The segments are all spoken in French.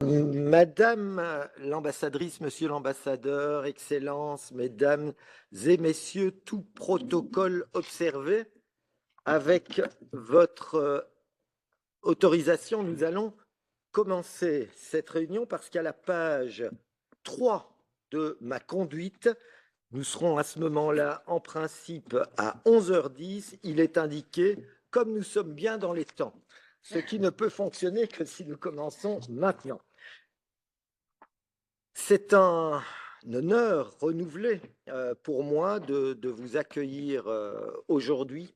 Madame l'ambassadrice, monsieur l'ambassadeur, Excellences, mesdames et messieurs, tout protocole observé, avec votre autorisation, nous allons commencer cette réunion parce qu'à la page 3 de ma conduite, nous serons à ce moment-là, en principe, à 11h10. Il est indiqué, comme nous sommes bien dans les temps, ce qui ne peut fonctionner que si nous commençons maintenant. C'est un honneur renouvelé pour moi de vous accueillir aujourd'hui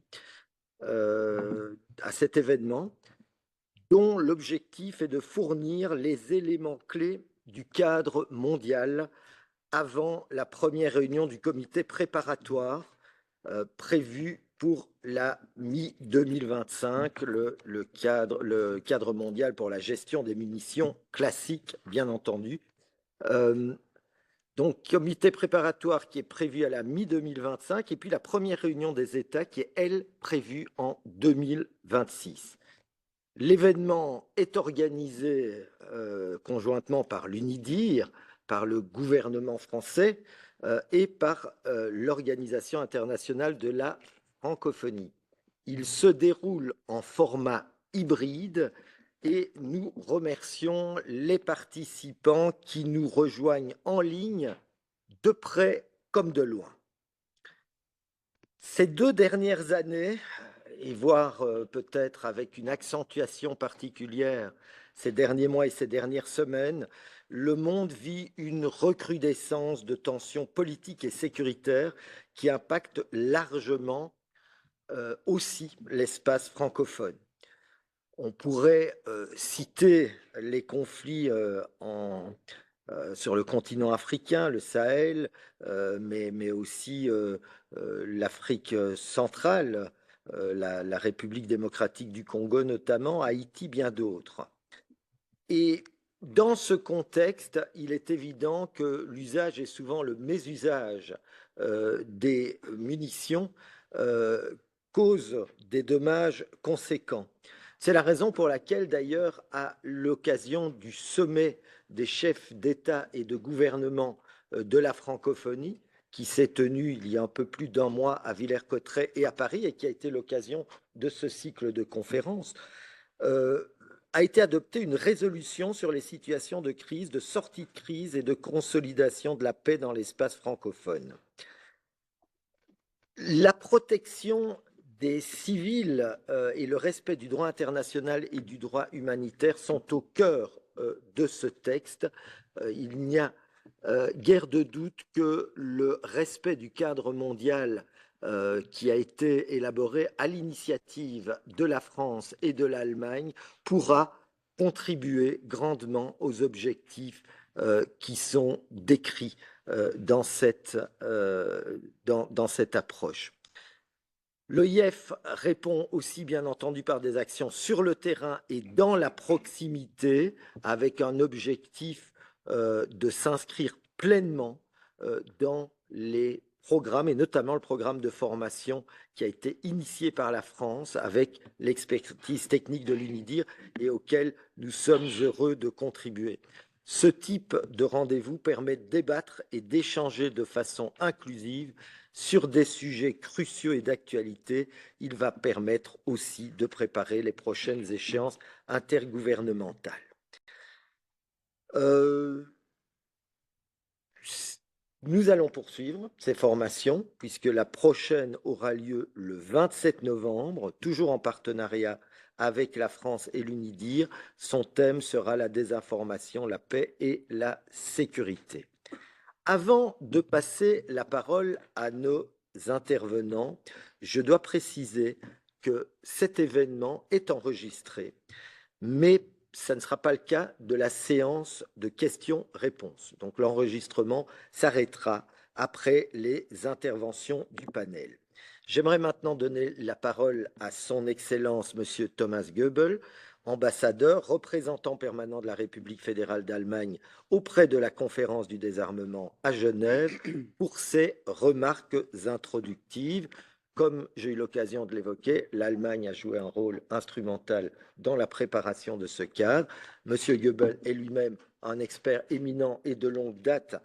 à cet événement dont l'objectif est de fournir les éléments clés du cadre mondial avant la première réunion du comité préparatoire prévue pour la mi-2025, le cadre mondial pour la gestion des munitions classiques, bien entendu. Donc, comité préparatoire qui est prévu à la mi-2025 et puis la première réunion des États qui est, elle, prévue en 2026. L'événement est organisé conjointement par l'UNIDIR, par le gouvernement français et par l'Organisation internationale de la francophonie. Il se déroule en format hybride et nous remercions les participants qui nous rejoignent en ligne de près comme de loin. Ces 2 dernières années, et voire peut-être avec une accentuation particulière ces derniers mois et ces dernières semaines, le monde vit une recrudescence de tensions politiques et sécuritaires qui impactent largement aussi l'espace francophone. On pourrait citer les conflits sur le continent africain, le Sahel, mais aussi l'Afrique centrale, la République démocratique du Congo notamment, Haïti, bien d'autres. Et dans ce contexte, il est évident que l'usage et souvent le mésusage des munitions cause des dommages conséquents. C'est la raison pour laquelle, d'ailleurs, à l'occasion du sommet des chefs d'État et de gouvernement de la francophonie, qui s'est tenu il y a un peu plus d'un mois à Villers-Cotterêts et à Paris, et qui a été l'occasion de ce cycle de conférences, a été adoptée une résolution sur les situations de crise, de sortie de crise et de consolidation de la paix dans l'espace francophone. La protection des civils et le respect du droit international et du droit humanitaire sont au cœur de ce texte. Il n'y a guère de doute que le respect du cadre mondial qui a été élaboré à l'initiative de la France et de l'Allemagne pourra contribuer grandement aux objectifs qui sont décrits dans cette approche. L'OIF répond aussi, bien entendu, par des actions sur le terrain et dans la proximité, avec un objectif de s'inscrire pleinement dans les programmes, et notamment le programme de formation qui a été initié par la France avec l'expertise technique de l'UNIDIR et auquel nous sommes heureux de contribuer. Ce type de rendez-vous permet de débattre et d'échanger de façon inclusive sur des sujets cruciaux et d'actualité. Il va permettre aussi de préparer les prochaines échéances intergouvernementales. Nous allons poursuivre ces formations puisque la prochaine aura lieu le 27 novembre, toujours en partenariat avec la France et l'UNIDIR. Son thème sera la désinformation, la paix et la sécurité. Avant de passer la parole à nos intervenants, je dois préciser que cet événement est enregistré, mais ça ne sera pas le cas de la séance de questions-réponses. Donc l'enregistrement s'arrêtera après les interventions du panel. J'aimerais maintenant donner la parole à son Excellence, Monsieur Thomas Goebel, ambassadeur, représentant permanent de la République fédérale d'Allemagne auprès de la conférence du désarmement à Genève, pour ses remarques introductives. Comme j'ai eu l'occasion de l'évoquer, l'Allemagne a joué un rôle instrumental dans la préparation de ce cadre. Monsieur Goebbels est lui-même un expert éminent et de longue date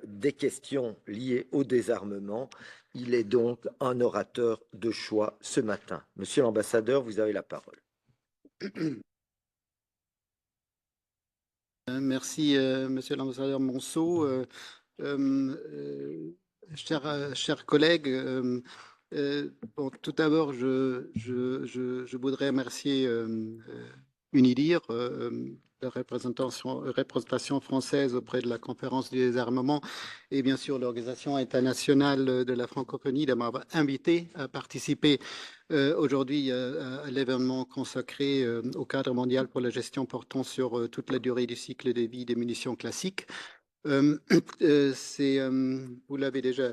des questions liées au désarmement. Il est donc un orateur de choix ce matin. Monsieur l'ambassadeur, vous avez la parole. Merci, monsieur l'ambassadeur Monceau. Chers collègues, bon, tout d'abord, je voudrais remercier UNIDIR, la représentation française auprès de la conférence du désarmement et bien sûr l'Organisation internationale de la francophonie de m'avoir invité à participer aujourd'hui à l'événement consacré au cadre mondial pour la gestion portant sur toute la durée du cycle de vie des munitions classiques. Vous l'avez déjà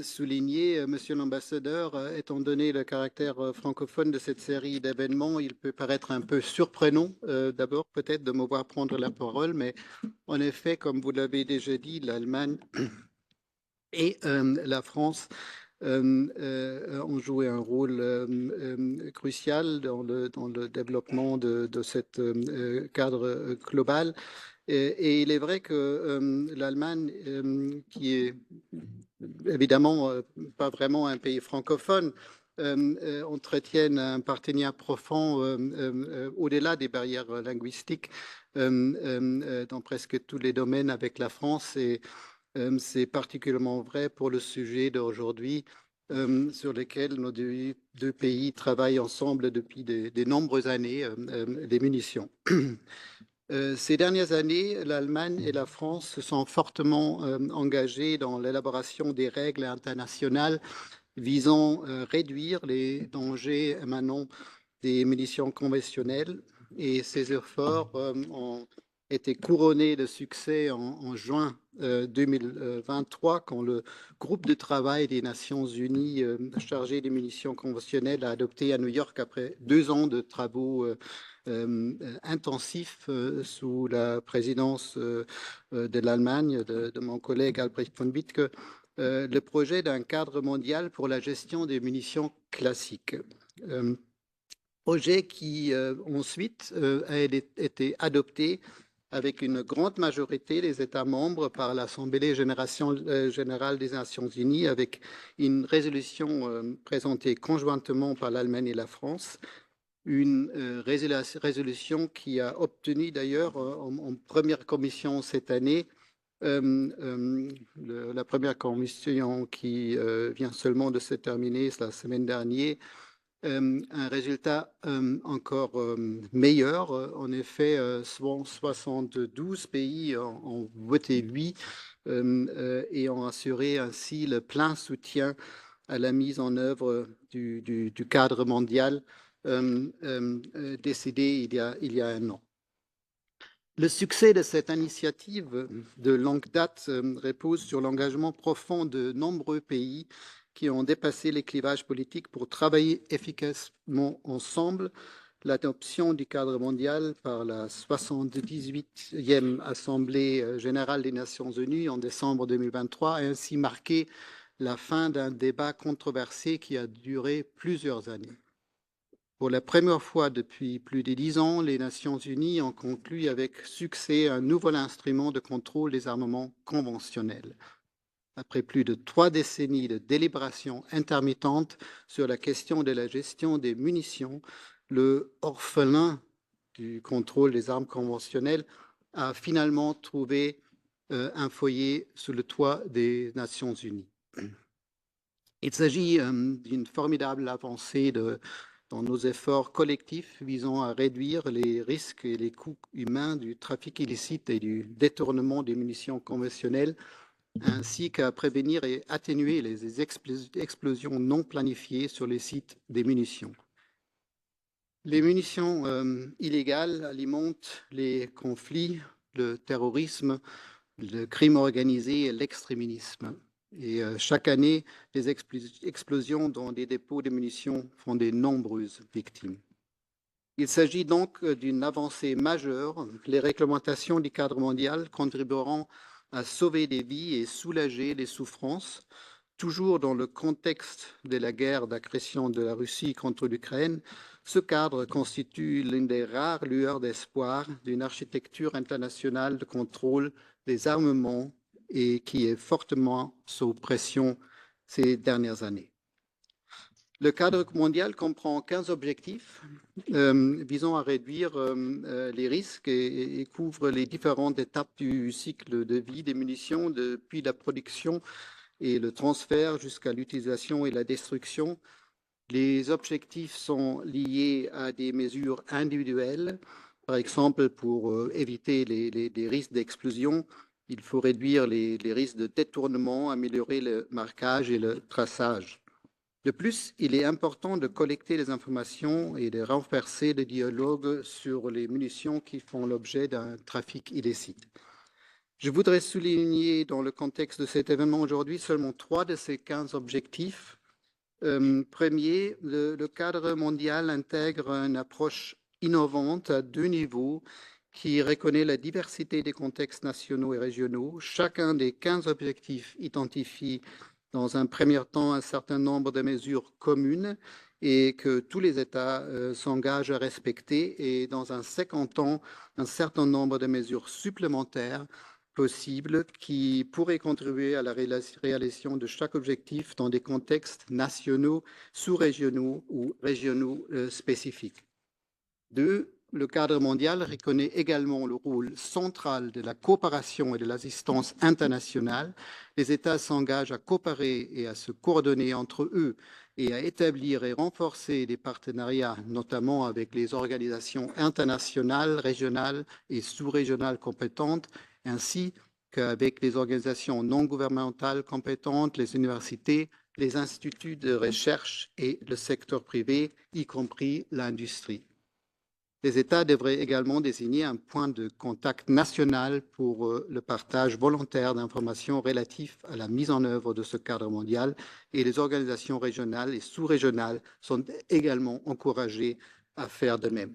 souligné, monsieur l'ambassadeur, étant donné le caractère francophone de cette série d'événements, il peut paraître un peu surprenant, d'abord peut-être de me voir prendre la parole, mais en effet, comme vous l'avez déjà dit, l'Allemagne et la France ont joué un rôle crucial dans le développement de cet cadre global. Et il est vrai que l'Allemagne, qui est évidemment pas vraiment un pays francophone, entretiennent un partenariat profond au-delà des barrières linguistiques dans presque tous les domaines avec la France. Et c'est particulièrement vrai pour le sujet d'aujourd'hui sur lequel nos deux pays travaillent ensemble depuis de nombreuses années, les munitions. Ces dernières années, l'Allemagne et la France se sont fortement engagées dans l'élaboration des règles internationales visant à réduire les dangers émanant des munitions conventionnelles. Et ces efforts ont été couronnés de succès en juin 2023, quand le groupe de travail des Nations Unies chargé des munitions conventionnelles a adopté à New York, après 2 ans de travaux intensif sous la présidence de l'Allemagne, de mon collègue Albrecht von Wittke, le projet d'un cadre mondial pour la gestion des munitions classiques. Projet qui ensuite a été adopté avec une grande majorité des États membres par l'Assemblée générale des Nations Unies, avec une résolution présentée conjointement par l'Allemagne et la France, une résolution qui a obtenu d'ailleurs en première commission cette année, la première commission qui vient seulement de se terminer la semaine dernière, un résultat encore meilleur. En effet, 72 pays ont voté oui et ont assuré ainsi le plein soutien à la mise en œuvre du cadre mondial décidé il y a 1 an. Le succès de cette initiative de longue date repose sur l'engagement profond de nombreux pays qui ont dépassé les clivages politiques pour travailler efficacement ensemble. L'adoption du cadre mondial par la 78e Assemblée générale des Nations unies en décembre 2023 a ainsi marqué la fin d'un débat controversé qui a duré plusieurs années. Pour la première fois depuis plus de 10 ans, les Nations unies ont conclu avec succès un nouvel instrument de contrôle des armements conventionnels. Après plus de 3 décennies de délibérations intermittentes sur la question de la gestion des munitions, le orphelin du contrôle des armes conventionnelles a finalement trouvé un foyer sous le toit des Nations unies. Il s'agit d'une formidable avancée dans nos efforts collectifs visant à réduire les risques et les coûts humains du trafic illicite et du détournement des munitions conventionnelles, ainsi qu'à prévenir et atténuer les explosions non planifiées sur les sites des munitions. Les munitions illégales alimentent les conflits, le terrorisme, le crime organisé et l'extrémisme. Et chaque année, les explosions dans des dépôts de munitions font de nombreuses victimes. Il s'agit donc d'une avancée majeure. Les réglementations du cadre mondial contribueront à sauver des vies et soulager les souffrances. Toujours dans le contexte de la guerre d'agression de la Russie contre l'Ukraine, ce cadre constitue l'une des rares lueurs d'espoir d'une architecture internationale de contrôle des armements et qui est fortement sous pression ces dernières années. Le cadre mondial comprend 15 objectifs visant à réduire les risques et couvre les différentes étapes du cycle de vie des munitions, depuis la production et le transfert jusqu'à l'utilisation et la destruction. Les objectifs sont liés à des mesures individuelles. Par exemple, pour éviter les risques d'explosion, il faut réduire les risques de détournement, améliorer le marquage et le traçage. De plus, il est important de collecter les informations et de renforcer le dialogue sur les munitions qui font l'objet d'un trafic illicite. Je voudrais souligner dans le contexte de cet événement aujourd'hui seulement 3 de ces 15 objectifs. Premier, le cadre mondial intègre une approche innovante à 2 niveaux qui reconnaît la diversité des contextes nationaux et régionaux. Chacun des 15 objectifs identifie dans un premier temps un certain nombre de mesures communes et que tous les États s'engagent à respecter, et dans un second temps, un certain nombre de mesures supplémentaires possibles qui pourraient contribuer à la réalisation de chaque objectif dans des contextes nationaux, sous-régionaux ou régionaux spécifiques. Deux, le cadre mondial reconnaît également le rôle central de la coopération et de l'assistance internationale. Les États s'engagent à coopérer et à se coordonner entre eux et à établir et renforcer des partenariats, notamment avec les organisations internationales, régionales et sous-régionales compétentes, ainsi qu'avec les organisations non gouvernementales compétentes, les universités, les instituts de recherche et le secteur privé, y compris l'industrie. Les États devraient également désigner un point de contact national pour le partage volontaire d'informations relatives à la mise en œuvre de ce cadre mondial, et les organisations régionales et sous-régionales sont également encouragées à faire de même.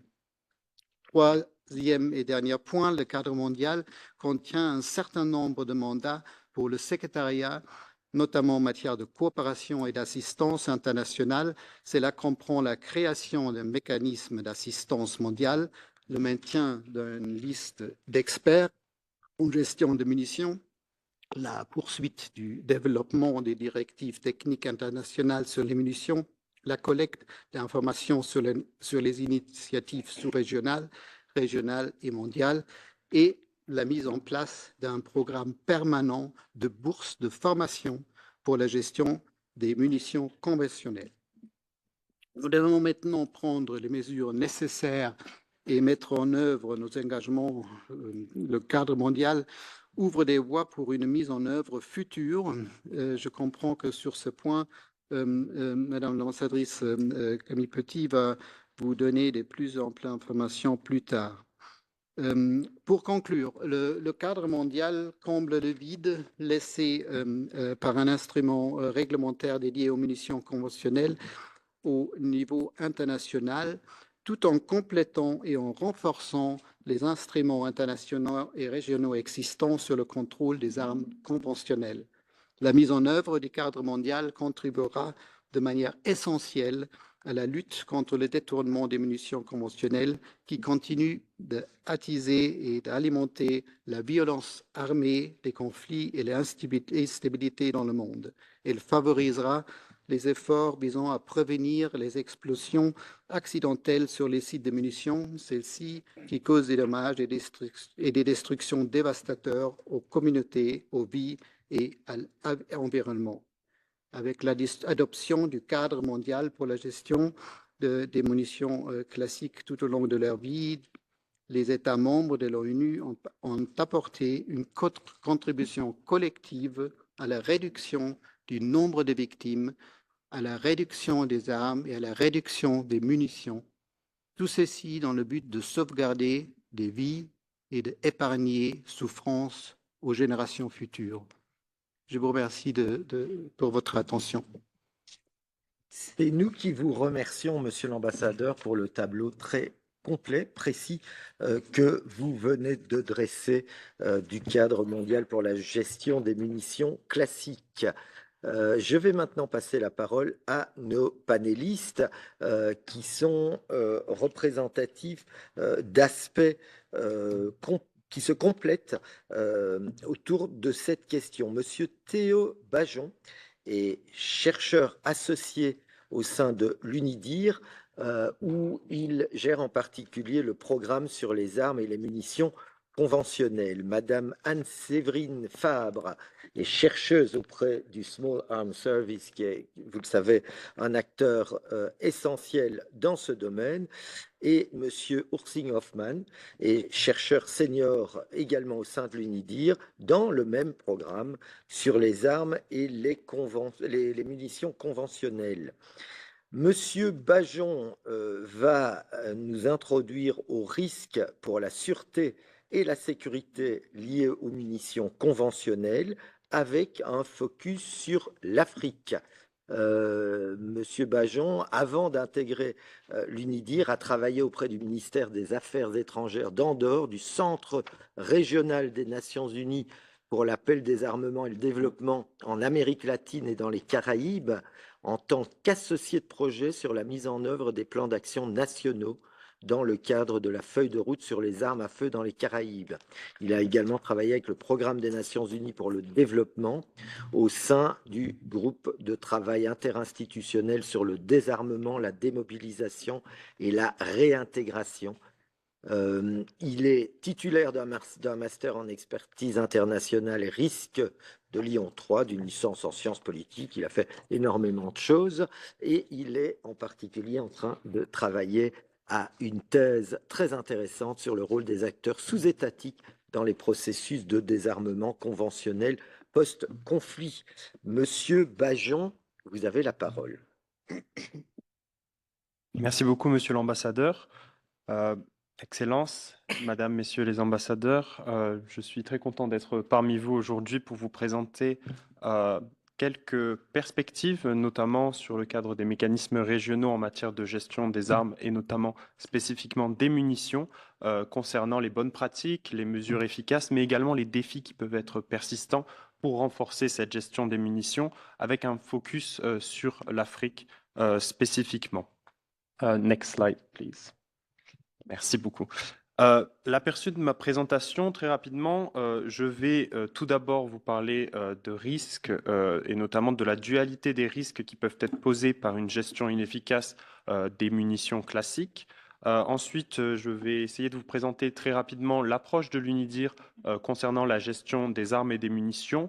Troisième et dernier point, le cadre mondial contient un certain nombre de mandats pour le secrétariat, notamment en matière de coopération et d'assistance internationale. Cela comprend la création d'un mécanisme d'assistance mondiale, le maintien d'une liste d'experts en gestion de munitions, la poursuite du développement des directives techniques internationales sur les munitions, la collecte d'informations sur les initiatives sous-régionales, régionales et mondiales, et la mise en place d'un programme permanent de bourses de formation pour la gestion des munitions conventionnelles. Nous devons maintenant prendre les mesures nécessaires et mettre en œuvre nos engagements. Le cadre mondial ouvre des voies pour une mise en œuvre future. Je comprends que sur ce point, Madame l'ambassadrice Camille Petit va vous donner des plus amples informations plus tard. Pour conclure, le cadre mondial comble le vide laissé par un instrument réglementaire dédié aux munitions conventionnelles au niveau international, tout en complétant et en renforçant les instruments internationaux et régionaux existants sur le contrôle des armes conventionnelles. La mise en œuvre du cadre mondial contribuera de manière essentielle à la lutte contre le détournement des munitions conventionnelles qui continue d'attiser et d'alimenter la violence armée, les conflits et l'instabilité dans le monde. Elle favorisera les efforts visant à prévenir les explosions accidentelles sur les sites de munitions, celles-ci qui causent des dommages et des destructions dévastateurs aux communautés, aux vies et à l'environnement. Avec l'adoption du cadre mondial pour la gestion des munitions classiques tout au long de leur vie, les États membres de l'ONU ont apporté une contribution collective à la réduction du nombre de victimes, à la réduction des armes et à la réduction des munitions. Tout ceci dans le but de sauvegarder des vies et d'épargner souffrance aux générations futures. Je vous remercie pour votre attention. C'est nous qui vous remercions, Monsieur l'ambassadeur, pour le tableau très complet, précis que vous venez de dresser du cadre mondial pour la gestion des munitions classiques. Je vais maintenant passer la parole à nos panélistes qui sont représentatifs d'aspects qui se complètent autour de cette question. Monsieur Théo Bajon est chercheur associé au sein de l'UNIDIR, où il gère en particulier le programme sur les armes et les munitions conventionnelles. Madame Anne-Séverine Fabre est chercheuse auprès du Small Arms Service, qui est, vous le savez, un acteur essentiel dans ce domaine. Et Monsieur Ursing Hoffmann est chercheur senior également au sein de l'UNIDIR dans le même programme sur les armes et les munitions conventionnelles. Monsieur Bajon va nous introduire aux risques pour la sûreté et la sécurité liées aux munitions conventionnelles avec un focus sur l'Afrique. Monsieur Bajon, avant d'intégrer l'UNIDIR, a travaillé auprès du ministère des Affaires étrangères d'Andorre, du Centre régional des Nations Unies pour la paix, le désarmement et le développement en Amérique latine et dans les Caraïbes, en tant qu'associé de projet sur la mise en œuvre des plans d'action nationaux dans le cadre de la feuille de route sur les armes à feu dans les Caraïbes. Il a également travaillé avec le Programme des Nations Unies pour le développement au sein du groupe de travail interinstitutionnel sur le désarmement, la démobilisation et la réintégration. Il est titulaire d'un master en expertise internationale et risque de Lyon 3, d'une licence en sciences politiques. Il a fait énormément de choses et il est en particulier en train de travailler à une thèse très intéressante sur le rôle des acteurs sous-étatiques dans les processus de désarmement conventionnel post-conflit. Monsieur Bajon, vous avez la parole. Merci beaucoup, monsieur l'ambassadeur. Excellences, Madame, Messieurs les ambassadeurs, je suis très content d'être parmi vous aujourd'hui pour vous présenter quelques perspectives, notamment sur le cadre des mécanismes régionaux en matière de gestion des armes et notamment spécifiquement des munitions, concernant les bonnes pratiques, les mesures efficaces, mais également les défis qui peuvent être persistants pour renforcer cette gestion des munitions avec un focus sur l'Afrique spécifiquement. Next slide, please. Merci beaucoup. L'aperçu de ma présentation, très rapidement, je vais tout d'abord vous parler de risques et notamment de la dualité des risques qui peuvent être posés par une gestion inefficace des munitions classiques. Ensuite, je vais essayer de vous présenter très rapidement l'approche de l'UNIDIR concernant la gestion des armes et des munitions,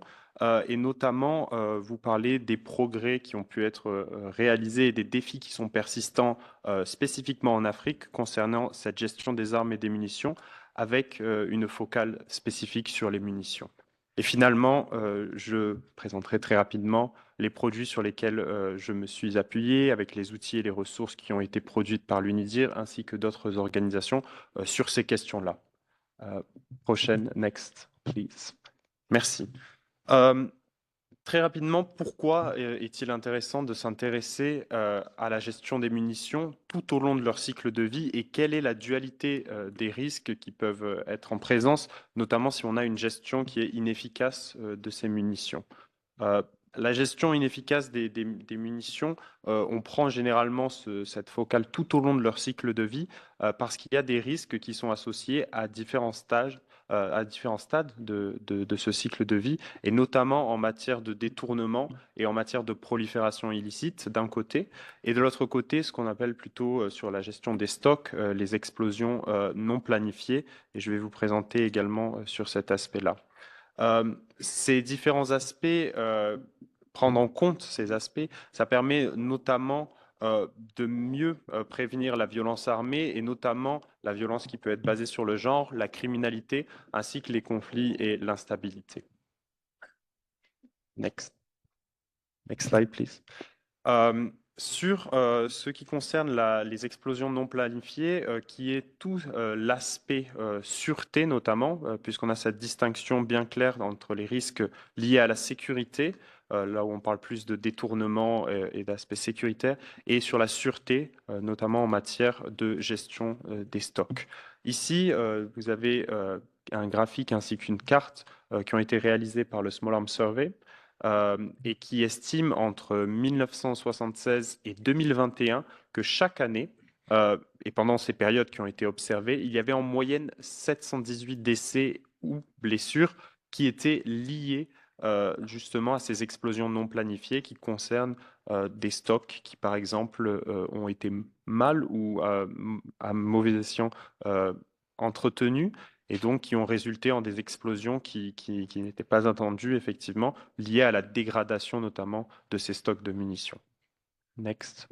et notamment vous parler des progrès qui ont pu être réalisés et des défis qui sont persistants spécifiquement en Afrique concernant cette gestion des armes et des munitions avec une focale spécifique sur les munitions. Et finalement, je présenterai très rapidement les produits sur lesquels je me suis appuyé avec les outils et les ressources qui ont été produites par l'UNIDIR ainsi que d'autres organisations sur ces questions-là. Prochaine, next, please. Merci. Très rapidement, pourquoi est-il intéressant de s'intéresser à la gestion des munitions tout au long de leur cycle de vie et quelle est la dualité des risques qui peuvent être en présence, notamment si on a une gestion qui est inefficace de ces munitions. La gestion inefficace des munitions, on prend généralement cette focale tout au long de leur cycle de vie parce qu'il y a des risques qui sont associés à différents stades de ce cycle de vie, et notamment en matière de détournement et en matière de prolifération illicite d'un côté, et de l'autre côté, ce qu'on appelle plutôt sur la gestion des stocks, les explosions non planifiées, et je vais vous présenter également sur cet aspect-là. Ces différents aspects, prendre en compte ces aspects, ça permet notamment de mieux prévenir la violence armée et notamment la violence qui peut être basée sur le genre, la criminalité, ainsi que les conflits et l'instabilité. Next. Next slide, please. Sur ce qui concerne les explosions non planifiées, qui est tout l'aspect sûreté notamment, puisqu'on a cette distinction bien claire entre les risques liés à la sécurité, là où on parle plus de détournement et d'aspect sécuritaire, et sur la sûreté, notamment en matière de gestion des stocks. Ici, vous avez un graphique ainsi qu'une carte qui ont été réalisées par le Small Arms Survey. et qui estime entre 1976 et 2021 que chaque année, et pendant ces périodes qui ont été observées, il y avait en moyenne 718 décès ou blessures qui étaient liés justement à ces explosions non planifiées qui concernent des stocks qui, par exemple, ont été mal ou à mauvais escient entretenus et donc qui ont résulté en des explosions qui n'étaient pas attendues, effectivement, liées à la dégradation notamment de ces stocks de munitions. Next.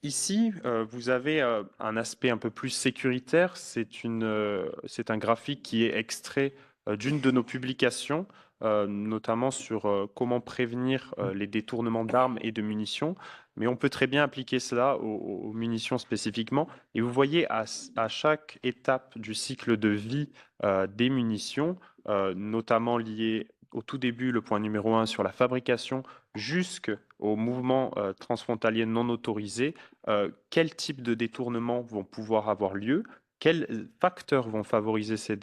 Ici, vous avez un aspect un peu plus sécuritaire. C'est un graphique qui est extrait d'une de nos publications, notamment sur comment prévenir les détournements d'armes et de munitions. Mais on peut très bien appliquer cela aux munitions spécifiquement. Et vous voyez à chaque étape du cycle de vie des munitions, notamment lié au tout début, le point numéro 1 sur la fabrication, jusqu'au mouvement transfrontalier non autorisé, quel type de détournements vont pouvoir avoir lieu, quels facteurs vont favoriser ces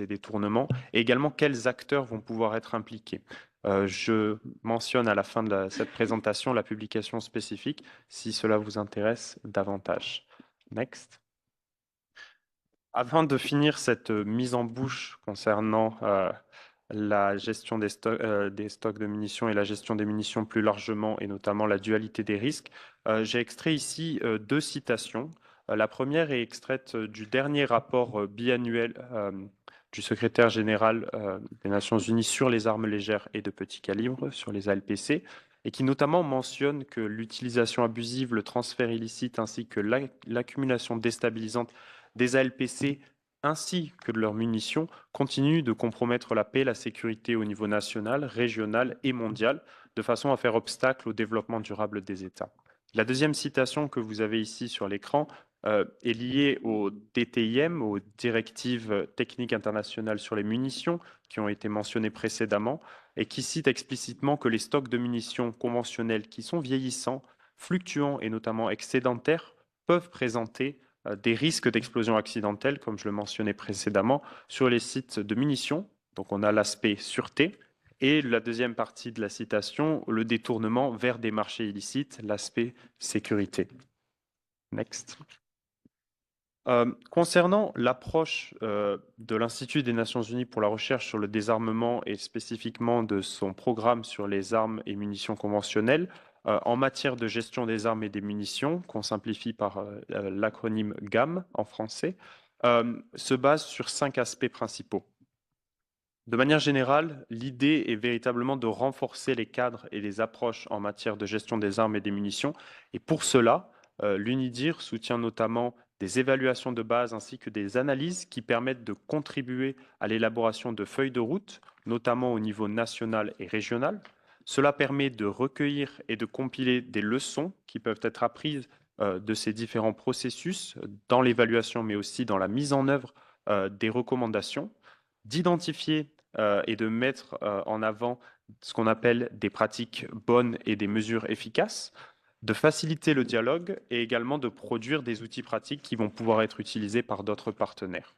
détournements et également quels acteurs vont pouvoir être impliqués. Je mentionne à la fin de cette présentation la publication spécifique si cela vous intéresse davantage. Next. Afin de finir cette mise en bouche concernant la gestion des stocks de munitions et la gestion des munitions plus largement, et notamment la dualité des risques, j'ai extrait ici deux citations. La première est extraite du dernier rapport biannuel du secrétaire général des Nations Unies sur les armes légères et de petit calibre, sur les ALPC, et qui notamment mentionne que l'utilisation abusive, le transfert illicite ainsi que l'accumulation déstabilisante des ALPC ainsi que de leurs munitions continuent de compromettre la paix et la sécurité au niveau national, régional et mondial, de façon à faire obstacle au développement durable des États. La deuxième citation que vous avez ici sur l'écran est liée au DTIM, aux directives techniques internationales sur les munitions, qui ont été mentionnées précédemment, et qui cite explicitement que les stocks de munitions conventionnels qui sont vieillissants, fluctuants et notamment excédentaires peuvent présenter des risques d'explosion accidentelle, comme je le mentionnais précédemment, sur les sites de munitions. Donc on a l'aspect sûreté et la deuxième partie de la citation, le détournement vers des marchés illicites, l'aspect sécurité. Next. Concernant l'approche de l'Institut des Nations Unies pour la recherche sur le désarmement et spécifiquement de son programme sur les armes et munitions conventionnelles, en matière de gestion des armes et des munitions, qu'on simplifie par l'acronyme GAM en français, se base sur 5 aspects principaux. De manière générale, l'idée est véritablement de renforcer les cadres et les approches en matière de gestion des armes et des munitions. Et pour cela, l'UNIDIR soutient notamment des évaluations de base ainsi que des analyses qui permettent de contribuer à l'élaboration de feuilles de route, notamment au niveau national et régional. Cela permet de recueillir et de compiler des leçons qui peuvent être apprises de ces différents processus dans l'évaluation, mais aussi dans la mise en œuvre des recommandations, d'identifier et de mettre en avant ce qu'on appelle des pratiques bonnes et des mesures efficaces, de faciliter le dialogue et également de produire des outils pratiques qui vont pouvoir être utilisés par d'autres partenaires.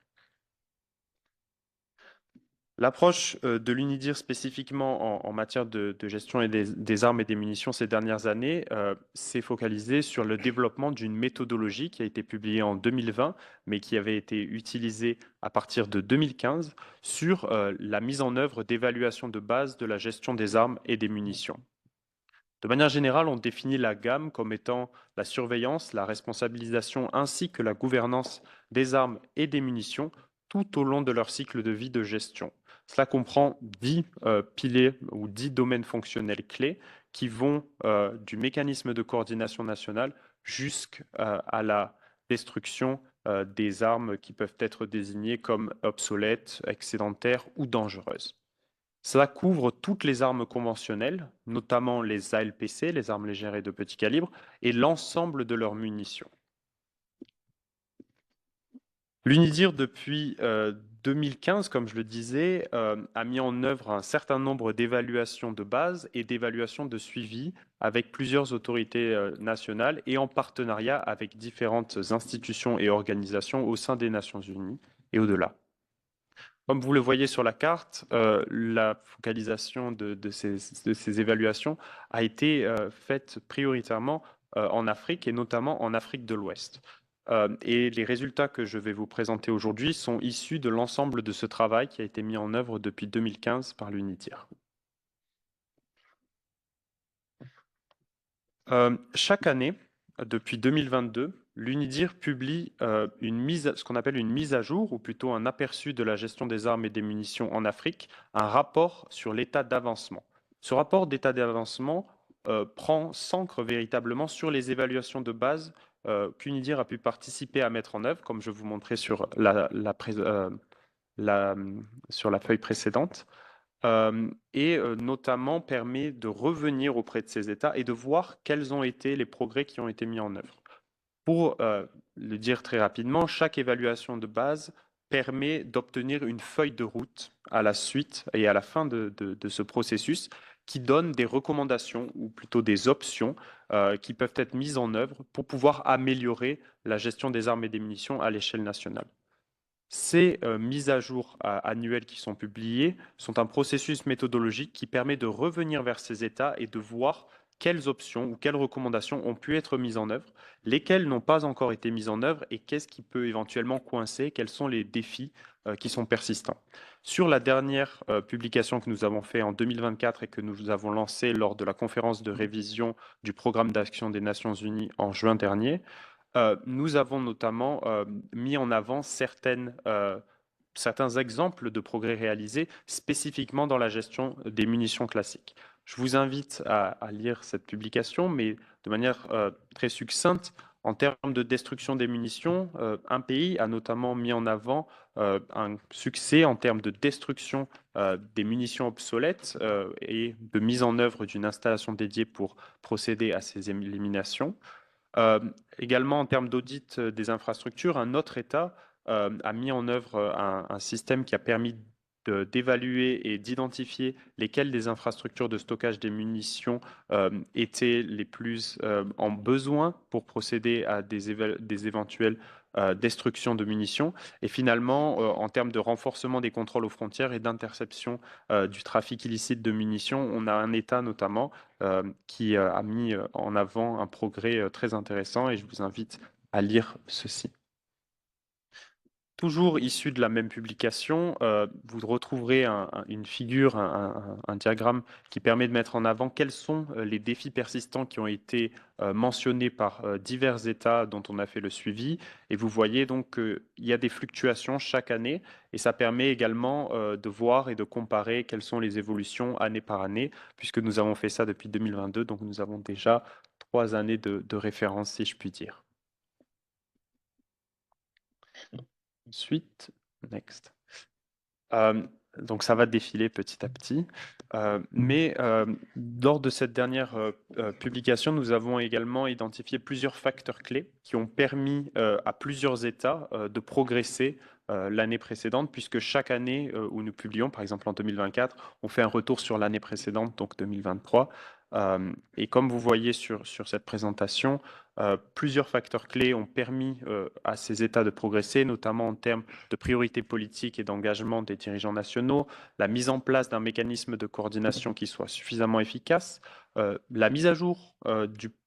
L'approche de l'UNIDIR spécifiquement en matière de gestion et des armes et des munitions ces dernières années s'est focalisée sur le développement d'une méthodologie qui a été publiée en 2020, mais qui avait été utilisée à partir de 2015 sur la mise en œuvre d'évaluation de base de la gestion des armes et des munitions. De manière générale, on définit la gamme comme étant la surveillance, la responsabilisation ainsi que la gouvernance des armes et des munitions tout au long de leur cycle de vie de gestion. Cela comprend 10 piliers ou 10 domaines fonctionnels clés qui vont du mécanisme de coordination nationale jusqu'à la destruction des armes qui peuvent être désignées comme obsolètes, excédentaires ou dangereuses. Cela couvre toutes les armes conventionnelles, notamment les ALPC, les armes légères et de petit calibre, et l'ensemble de leurs munitions. L'UNIDIR, depuis 2015, comme je le disais, a mis en œuvre un certain nombre d'évaluations de base et d'évaluations de suivi avec plusieurs autorités nationales et en partenariat avec différentes institutions et organisations au sein des Nations Unies et au-delà. Comme vous le voyez sur la carte, la focalisation de ces évaluations a été faite prioritairement en Afrique et notamment en Afrique de l'Ouest. Et les résultats que je vais vous présenter aujourd'hui sont issus de l'ensemble de ce travail qui a été mis en œuvre depuis 2015 par l'UNIDIR. Chaque année, depuis 2022, l'UNIDIR publie ce qu'on appelle une mise à jour, ou plutôt un aperçu de la gestion des armes et des munitions en Afrique, un rapport sur l'état d'avancement. Ce rapport d'état d'avancement s'ancre véritablement sur les évaluations de base qu'UNIDIR a pu participer à mettre en œuvre, comme je vous montrais sur sur la feuille précédente. Et notamment permet de revenir auprès de ces États et de voir quels ont été les progrès qui ont été mis en œuvre. Pour le dire très rapidement, chaque évaluation de base permet d'obtenir une feuille de route à la suite et à la fin de ce processus qui donne des recommandations ou plutôt des options qui peuvent être mises en œuvre pour pouvoir améliorer la gestion des armes et des munitions à l'échelle nationale. Ces mises à jour annuelles qui sont publiées sont un processus méthodologique qui permet de revenir vers ces États et de voir quelles options ou quelles recommandations ont pu être mises en œuvre, lesquelles n'ont pas encore été mises en œuvre et qu'est-ce qui peut éventuellement coincer, quels sont les défis qui sont persistants. Sur la dernière publication que nous avons faite en 2024 et que nous avons lancée lors de la conférence de révision du programme d'action des Nations Unies en juin dernier, nous avons notamment mis en avant certains exemples de progrès réalisés spécifiquement dans la gestion des munitions classiques. Je vous invite à lire cette publication, mais de manière très succincte. En termes de destruction des munitions, un pays a notamment mis en avant un succès en termes de destruction des munitions obsolètes et de mise en œuvre d'une installation dédiée pour procéder à ces éliminations. Également, en termes d'audit des infrastructures, un autre État a mis en œuvre un système qui a permis d'évaluer et d'identifier lesquelles des infrastructures de stockage des munitions étaient les plus en besoin pour procéder à des éventuelles destructions de munitions. Et finalement, en termes de renforcement des contrôles aux frontières et d'interception du trafic illicite de munitions, on a un État notamment qui a mis en avant un progrès très intéressant et je vous invite à lire ceci. Toujours issu de la même publication, vous retrouverez une figure, un diagramme qui permet de mettre en avant quels sont les défis persistants qui ont été mentionnés par divers États dont on a fait le suivi. Et vous voyez donc qu'il y a des fluctuations chaque année et ça permet également de voir et de comparer quelles sont les évolutions année par année, puisque nous avons fait ça depuis 2022, donc nous avons déjà 3 années de référence, si je puis dire. Ensuite, next. Donc ça va défiler petit à petit. Mais lors de cette dernière publication, nous avons également identifié plusieurs facteurs clés qui ont permis à plusieurs États de progresser l'année précédente, puisque chaque année où nous publions, par exemple en 2024, on fait un retour sur l'année précédente, donc 2023. Et comme vous voyez sur cette présentation, plusieurs facteurs clés ont permis à ces États de progresser, notamment en termes de priorités politiques et d'engagement des dirigeants nationaux, la mise en place d'un mécanisme de coordination qui soit suffisamment efficace, la mise à jour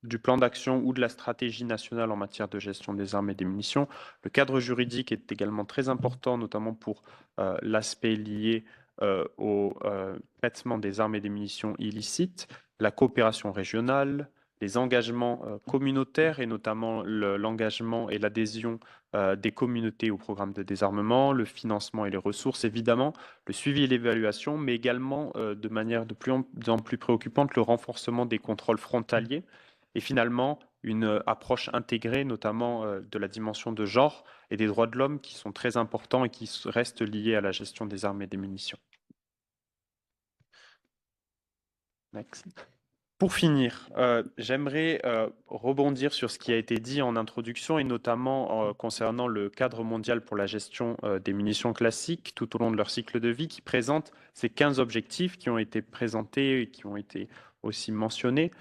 du plan d'action ou de la stratégie nationale en matière de gestion des armes et des munitions. Le cadre juridique est également très important, notamment pour l'aspect lié au traitement des armes et des munitions illicites, la coopération régionale, les engagements communautaires et notamment l'engagement et l'adhésion des communautés au programme de désarmement, le financement et les ressources évidemment, le suivi et l'évaluation, mais également de manière de plus en plus préoccupante, le renforcement des contrôles frontaliers et finalement une approche intégrée notamment de la dimension de genre et des droits de l'homme qui sont très importants et qui restent liés à la gestion des armes et des munitions. Next. Pour finir, j'aimerais rebondir sur ce qui a été dit en introduction et notamment concernant le cadre mondial pour la gestion des munitions classiques tout au long de leur cycle de vie qui présente ces 15 objectifs qui ont été présentés et qui ont été aussi mentionnés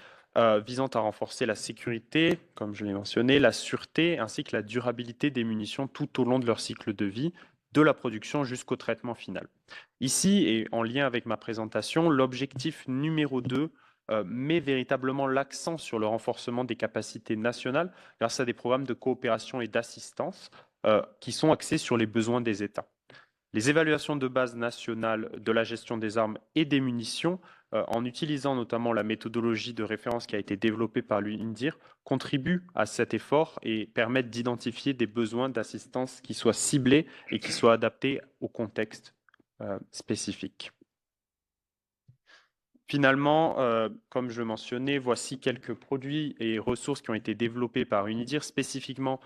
visant à renforcer la sécurité, comme je l'ai mentionné, la sûreté ainsi que la durabilité des munitions tout au long de leur cycle de vie de la production jusqu'au traitement final. Ici, et en lien avec ma présentation, l'objectif numéro 2 met véritablement l'accent sur le renforcement des capacités nationales grâce à des programmes de coopération et d'assistance qui sont axés sur les besoins des États. Les évaluations de base nationales de la gestion des armes et des munitions, en utilisant notamment la méthodologie de référence qui a été développée par l'UNDIR, contribuent à cet effort et permettent d'identifier des besoins d'assistance qui soient ciblés et qui soient adaptés au contexte spécifique. Finalement, comme je le mentionnais, voici quelques produits et ressources qui ont été développés par UNIDIR spécifiquement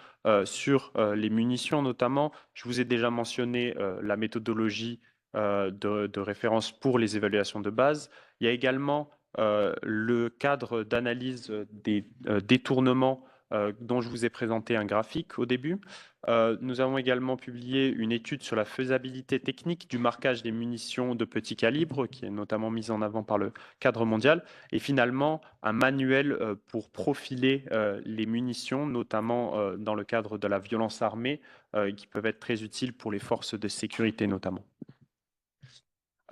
sur les munitions notamment. Je vous ai déjà mentionné la méthodologie de référence pour les évaluations de base. Il y a également le cadre d'analyse des détournements dont je vous ai présenté un graphique au début. Nous avons également publié une étude sur la faisabilité technique du marquage des munitions de petit calibre, qui est notamment mise en avant par le cadre mondial, et finalement un manuel pour profiler les munitions, notamment dans le cadre de la violence armée, qui peuvent être très utiles pour les forces de sécurité notamment.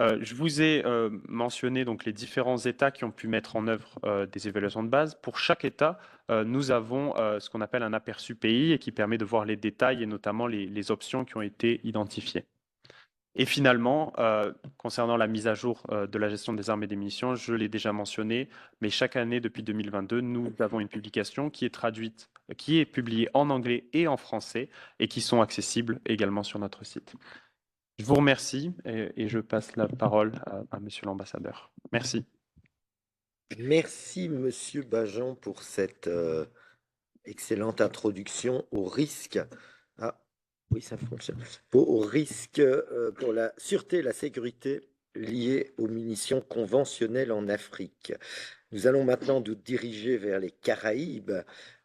Je vous ai mentionné donc les différents États qui ont pu mettre en œuvre des évaluations de base. Pour chaque État, nous avons ce qu'on appelle un aperçu pays et qui permet de voir les détails et notamment les options qui ont été identifiées. Et finalement, concernant la mise à jour de la gestion des armes et des munitions, je l'ai déjà mentionné, mais chaque année depuis 2022, nous avons une publication qui est traduite, qui est publiée en anglais et en français et qui sont accessibles également sur notre site. Je vous remercie et je passe la parole à Monsieur l'ambassadeur. Merci. Merci, Monsieur Bajan, pour cette excellente introduction au risque. Ah, oui, ça fonctionne. Au risque pour la sûreté et la sécurité liées aux munitions conventionnelles en Afrique. Nous allons maintenant nous diriger vers les Caraïbes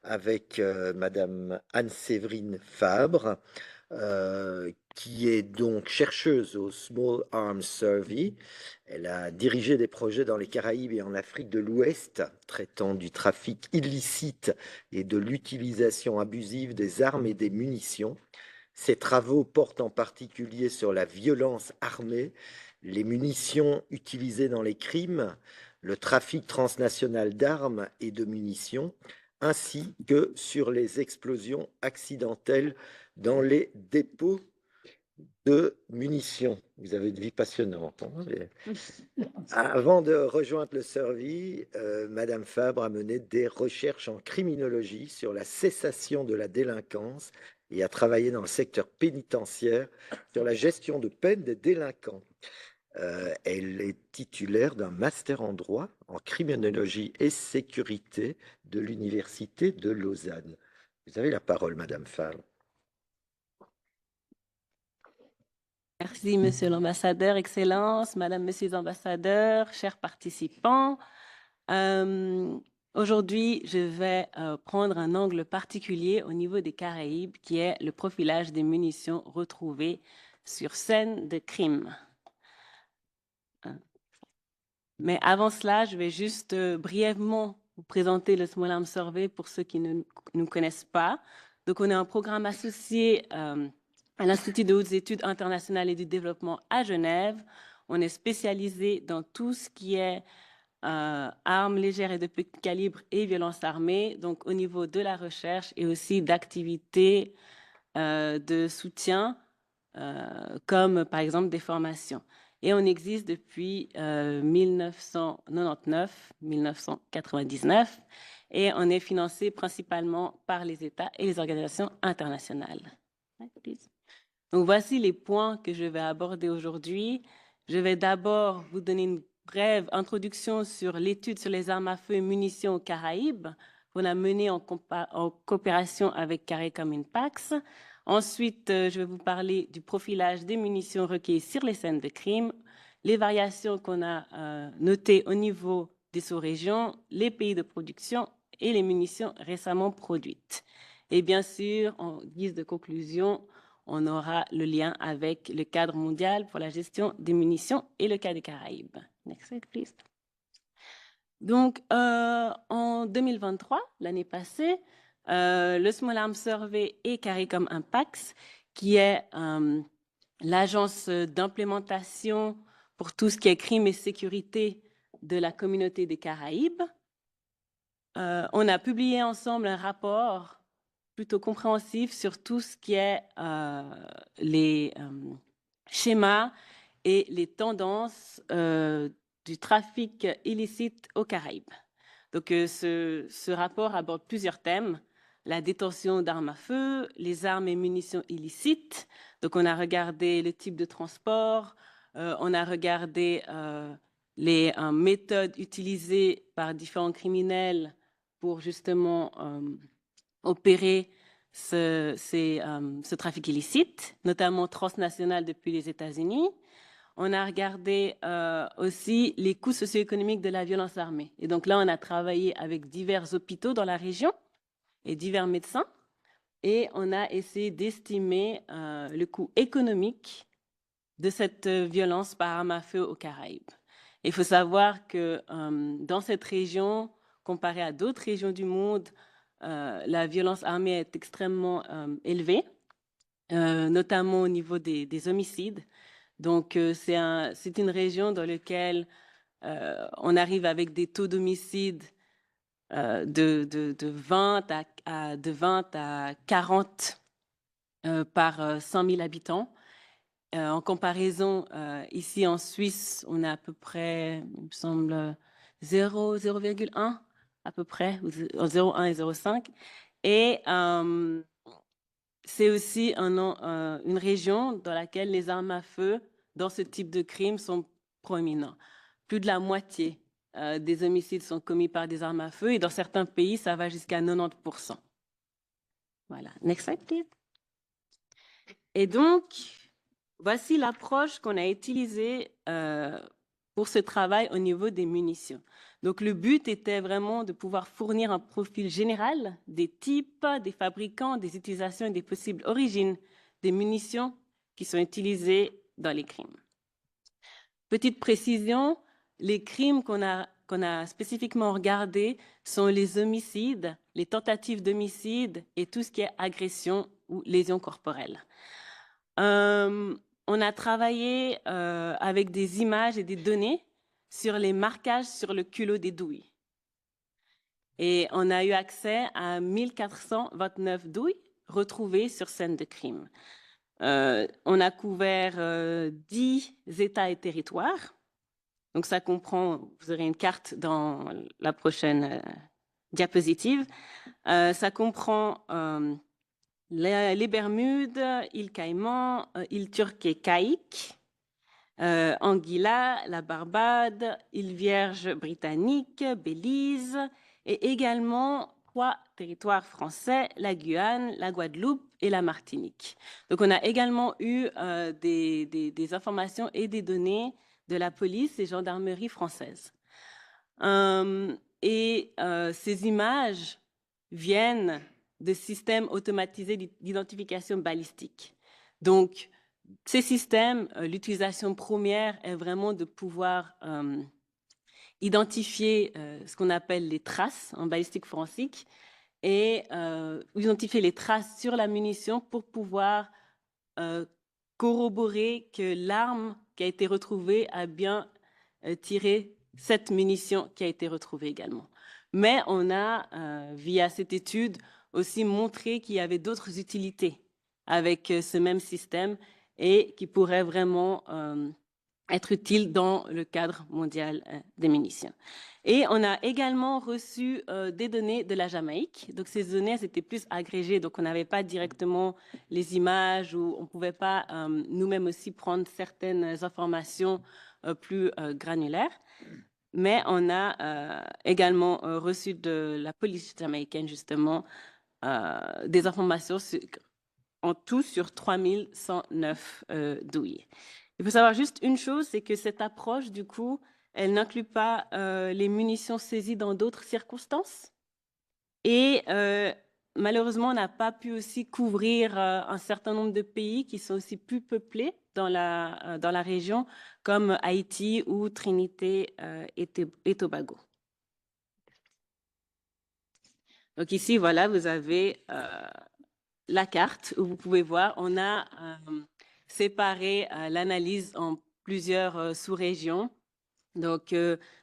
avec Madame Anne-Séverine Fabre, qui est donc chercheuse au Small Arms Survey. Elle a dirigé des projets dans les Caraïbes et en Afrique de l'Ouest, traitant du trafic illicite et de l'utilisation abusive des armes et des munitions. Ses travaux portent en particulier sur la violence armée, les munitions utilisées dans les crimes, le trafic transnational d'armes et de munitions, ainsi que sur les explosions accidentelles dans les dépôts de munitions. Vous avez une vie passionnante. Avant de rejoindre le Survey, Madame Fabre a mené des recherches en criminologie sur la cessation de la délinquance et a travaillé dans le secteur pénitentiaire sur la gestion de peine des délinquants. Elle est titulaire d'un master en droit, en criminologie et sécurité de l'Université de Lausanne. Vous avez la parole, Madame Fabre. Merci, Monsieur l'ambassadeur, Excellences, Madame, Messieurs les ambassadeurs, chers participants. Aujourd'hui, je vais prendre un angle particulier au niveau des Caraïbes, qui est le profilage des munitions retrouvées sur scène de crime. Mais avant cela, je vais juste brièvement vous présenter le Small Arms Survey pour ceux qui ne nous connaissent pas. Donc, on est un programme associé à l'Institut de hautes études internationales et du développement à Genève. On est spécialisé dans tout ce qui est armes légères et de petit calibre et violences armées, donc au niveau de la recherche et aussi d'activités de soutien, comme par exemple des formations. Et on existe depuis 1999-1999 et on est financé principalement par les États et les organisations internationales. Donc, voici les points que je vais aborder aujourd'hui. Je vais d'abord vous donner une brève introduction sur l'étude sur les armes à feu et munitions aux Caraïbes qu'on a menée en coopération avec CARICOM INPAX. Ensuite, je vais vous parler du profilage des munitions recueillies sur les scènes de crime, les variations qu'on a notées au niveau des sous-régions, les pays de production et les munitions récemment produites. Et bien sûr, en guise de conclusion, on aura le lien avec le cadre mondial pour la gestion des munitions et le cas des Caraïbes. Next slide, please. Donc, en 2023, l'année passée, le Small Arms Survey et CARICOM INPAX, qui est l'agence d'implémentation pour tout ce qui est crime et sécurité de la communauté des Caraïbes. On a publié ensemble un rapport plutôt compréhensif sur tout ce qui est les schémas et les tendances du trafic illicite aux Caraïbes. Donc, ce rapport aborde plusieurs thèmes: la détention d'armes à feu, les armes et munitions illicites. Donc, on a regardé le type de transport, on a regardé les méthodes utilisées par différents criminels pour justement opérer ce trafic illicite, notamment transnational depuis les États-Unis. On a regardé aussi les coûts socio-économiques de la violence armée. Et donc là, on a travaillé avec divers hôpitaux dans la région et divers médecins. Et on a essayé d'estimer le coût économique de cette violence par arme à feu aux Caraïbes. Il faut savoir que dans cette région, comparé à d'autres régions du monde, la violence armée est extrêmement élevée, notamment au niveau des homicides. Donc, c'est une région dans laquelle on arrive avec des taux d'homicide de 20 à 40 par 100 000 habitants. En comparaison, ici en Suisse, on a à peu près, il me semble, 0,1 à peu près, 0,1 et 0,5. Et c'est aussi une région dans laquelle les armes à feu dans ce type de crime sont proéminents. Plus de la moitié des homicides sont commis par des armes à feu et dans certains pays, ça va jusqu'à 90%. Voilà. Next slide, please. Et donc, voici l'approche qu'on a utilisée pour ce travail au niveau des munitions. Donc, le but était vraiment de pouvoir fournir un profil général des types, des fabricants, des utilisations et des possibles origines des munitions qui sont utilisées dans les crimes. Petite précision, les crimes qu'on a spécifiquement regardés sont les homicides, les tentatives d'homicide et tout ce qui est agression ou lésion corporelle. On a travaillé avec des images et des données sur les marquages sur le culot des douilles. Et on a eu accès à 1429 douilles retrouvées sur scène de crime. On a couvert 10 États et territoires. Donc ça comprend, vous aurez une carte dans la prochaine diapositive. Ça comprend les Bermudes, îles Caïmans, îles Turques et Caïques, Anguilla, la Barbade, îles Vierges britanniques, Belize, et également 3 territoires français, la Guyane, la Guadeloupe et la Martinique. Donc on a également eu des informations et des données de la police et gendarmerie française. Ces images viennent de systèmes automatisés d'identification balistique. Donc, ces systèmes, l'utilisation première est vraiment de pouvoir identifier ce qu'on appelle les traces en balistique forensique et identifier les traces sur la munition pour pouvoir corroborer que l'arme qui a été retrouvée a bien tiré cette munition qui a été retrouvée également. Mais on a, via cette étude, aussi montré qu'il y avait d'autres utilités avec ce même système et qui pourraient vraiment être utiles dans le cadre mondial des munitions. Et on a également reçu des données de la Jamaïque. Donc, ces données, elles étaient plus agrégées. Donc, on n'avait pas directement les images ou on ne pouvait pas nous-mêmes aussi prendre certaines informations plus granulaires. Mais on a également reçu de la police jamaïcaine, justement, des informations en tout sur 3109 douilles. Il faut savoir juste une chose, c'est que cette approche, du coup, elle n'inclut pas les munitions saisies dans d'autres circonstances. Et malheureusement, on n'a pas pu aussi couvrir un certain nombre de pays qui sont aussi plus peuplés dans la région, comme Haïti ou Trinité et Tobago. Donc ici, voilà, vous avez la carte où vous pouvez voir, on a séparé l'analyse en plusieurs sous-régions. Donc,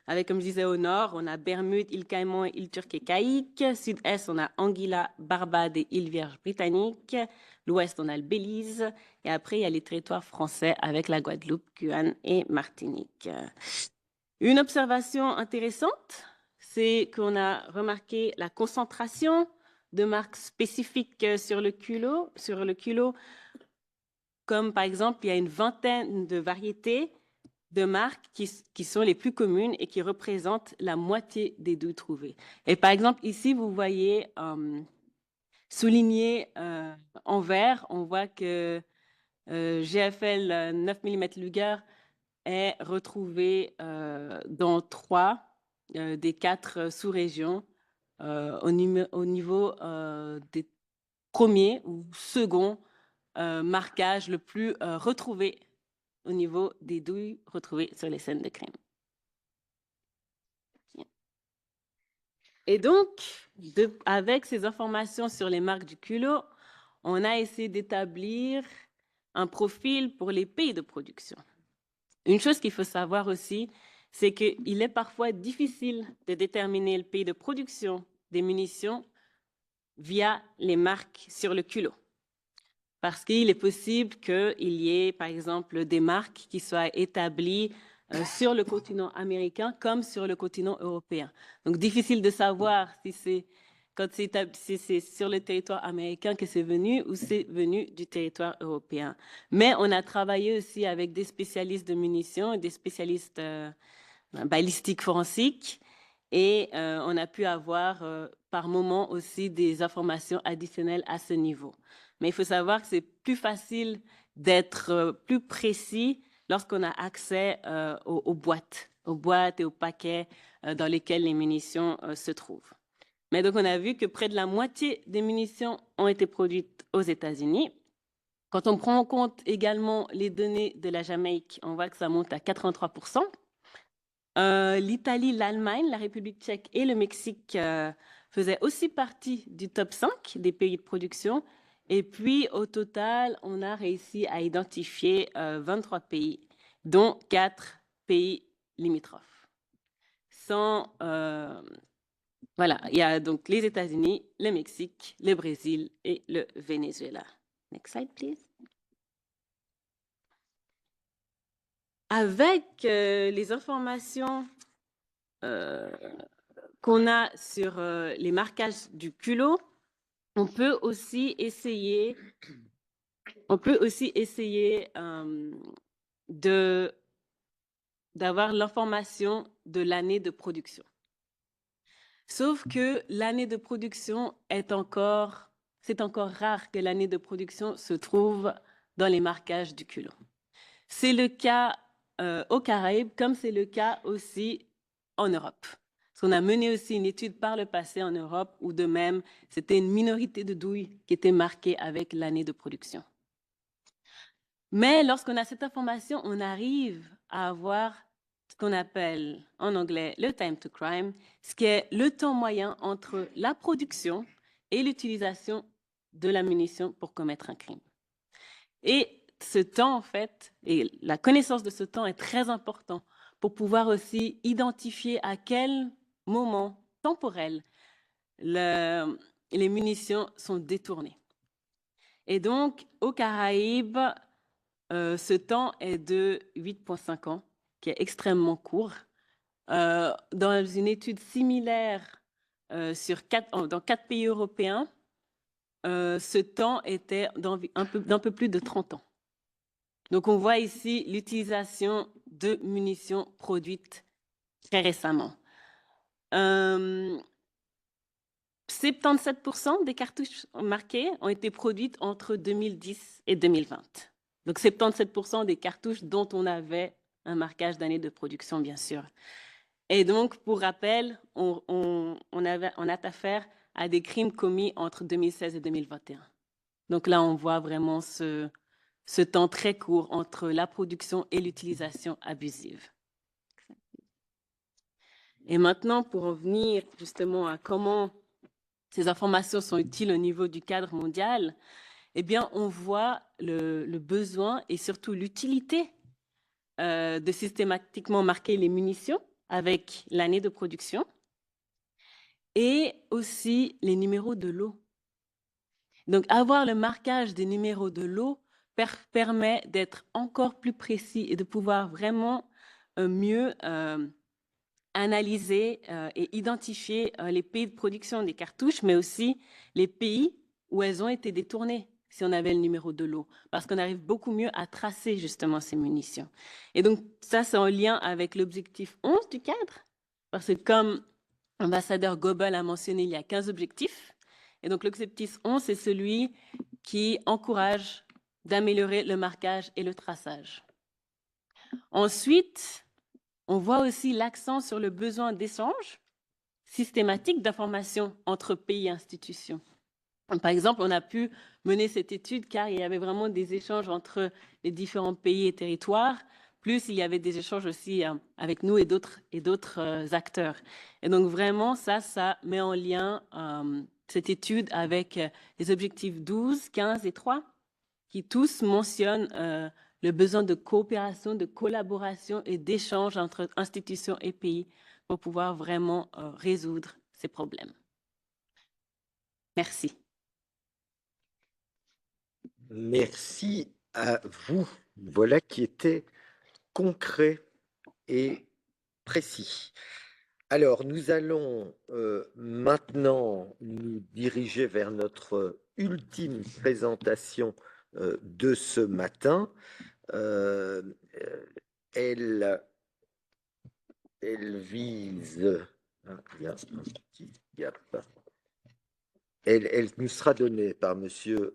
avec, comme je disais, au nord, on a Bermudes, îles Caïmans et îles Turques et Caïques. Sud-est, on a Anguilla, Barbade et îles Vierges britanniques. L'ouest, on a le Belize. Et après, il y a les territoires français avec la Guadeloupe, Guyane et Martinique. Une observation intéressante, c'est qu'on a remarqué la concentration de marques spécifiques sur le kilo. Comme par exemple, il y a une vingtaine de variétés de marques qui sont les plus communes et qui représentent la moitié des douilles trouvées. Et par exemple, ici, vous voyez souligné en vert, on voit que GFL 9 mm Luger est retrouvé dans 3 des 4 sous-régions au niveau des premiers ou seconds marquages le plus retrouvé au niveau des douilles retrouvées sur les scènes de crime. Et donc, avec ces informations sur les marques du culot, on a essayé d'établir un profil pour les pays de production. Une chose qu'il faut savoir aussi, c'est qu'il est parfois difficile de déterminer le pays de production des munitions via les marques sur le culot. Parce qu'il est possible qu'il y ait, par exemple, des marques qui soient établies sur le continent américain comme sur le continent européen. Donc, difficile de savoir si c'est sur le territoire américain que c'est venu ou c'est venu du territoire européen. Mais on a travaillé aussi avec des spécialistes de munitions et des spécialistes balistiques forensiques et on a pu avoir par moment aussi des informations additionnelles à ce niveau. Mais il faut savoir que c'est plus facile d'être plus précis lorsqu'on a accès aux boîtes et aux paquets dans lesquels les munitions se trouvent. Mais donc, on a vu que près de la moitié des munitions ont été produites aux États-Unis. Quand on prend en compte également les données de la Jamaïque, on voit que ça monte à 83%. L'Italie, l'Allemagne, la République tchèque et le Mexique faisaient aussi partie du top 5 des pays de production. Et puis, au total, on a réussi à identifier 23 pays, dont 4 pays limitrophes. Voilà, il y a donc les États-Unis, le Mexique, le Brésil et le Venezuela. Next slide, please. Avec les informations qu'on a sur les marquages du culot, on peut aussi essayer d'avoir l'information de l'année de production. Sauf que l'année de production c'est encore rare que l'année de production se trouve dans les marquages du culot. C'est le cas aux Caraïbes, comme c'est le cas aussi en Europe. Parce qu'on a mené aussi une étude par le passé en Europe où de même, c'était une minorité de douilles qui étaient marquées avec l'année de production. Mais lorsqu'on a cette information, on arrive à avoir ce qu'on appelle en anglais le time to crime, ce qui est le temps moyen entre la production et l'utilisation de la munition pour commettre un crime. Et ce temps, en fait, et la connaissance de ce temps est très important pour pouvoir aussi identifier à quel moment temporel les munitions sont détournées. Et donc, aux Caraïbes, ce temps est de 8,5 ans, qui est extrêmement court. Dans une étude similaire dans 4 pays européens, ce temps était d'un peu plus de 30 ans. Donc, on voit ici l'utilisation de munitions produites très récemment. 77% des cartouches marquées ont été produites entre 2010 et 2020. Donc, 77% des cartouches dont on avait un marquage d'année de production, bien sûr. Et donc, pour rappel, on a affaire à des crimes commis entre 2016 et 2021. Donc là, on voit vraiment ce temps très court entre la production et l'utilisation abusive. Et maintenant, pour en venir justement à comment ces informations sont utiles au niveau du cadre mondial, eh bien, on voit le besoin et surtout l'utilité de systématiquement marquer les munitions avec l'année de production et aussi les numéros de lot. Donc, avoir le marquage des numéros de lot permet d'être encore plus précis et de pouvoir vraiment mieux analyser et identifier les pays de production des cartouches, mais aussi les pays où elles ont été détournées, si on avait le numéro de lot, parce qu'on arrive beaucoup mieux à tracer justement ces munitions. Et donc, ça, c'est en lien avec l'objectif 11 du cadre, parce que comme l'ambassadeur Goebel a mentionné, il y a 15 objectifs. Et donc, l'objectif 11, c'est celui qui encourage d'améliorer le marquage et le traçage. Ensuite, on voit aussi l'accent sur le besoin d'échange systématique d'informations entre pays et institutions. Par exemple, on a pu mener cette étude car il y avait vraiment des échanges entre les différents pays et territoires, plus il y avait des échanges aussi avec nous et d'autres acteurs. Et donc vraiment, ça met en lien cette étude avec les objectifs 12, 15 et 3, qui tous mentionnent le besoin de coopération, de collaboration et d'échange entre institutions et pays pour pouvoir vraiment résoudre ces problèmes. Merci. Merci à vous. Voilà qui était concret et précis. Alors, nous allons maintenant nous diriger vers notre ultime présentation de ce matin. Elle vise... il y a un petit gap. Elle nous sera donnée par M.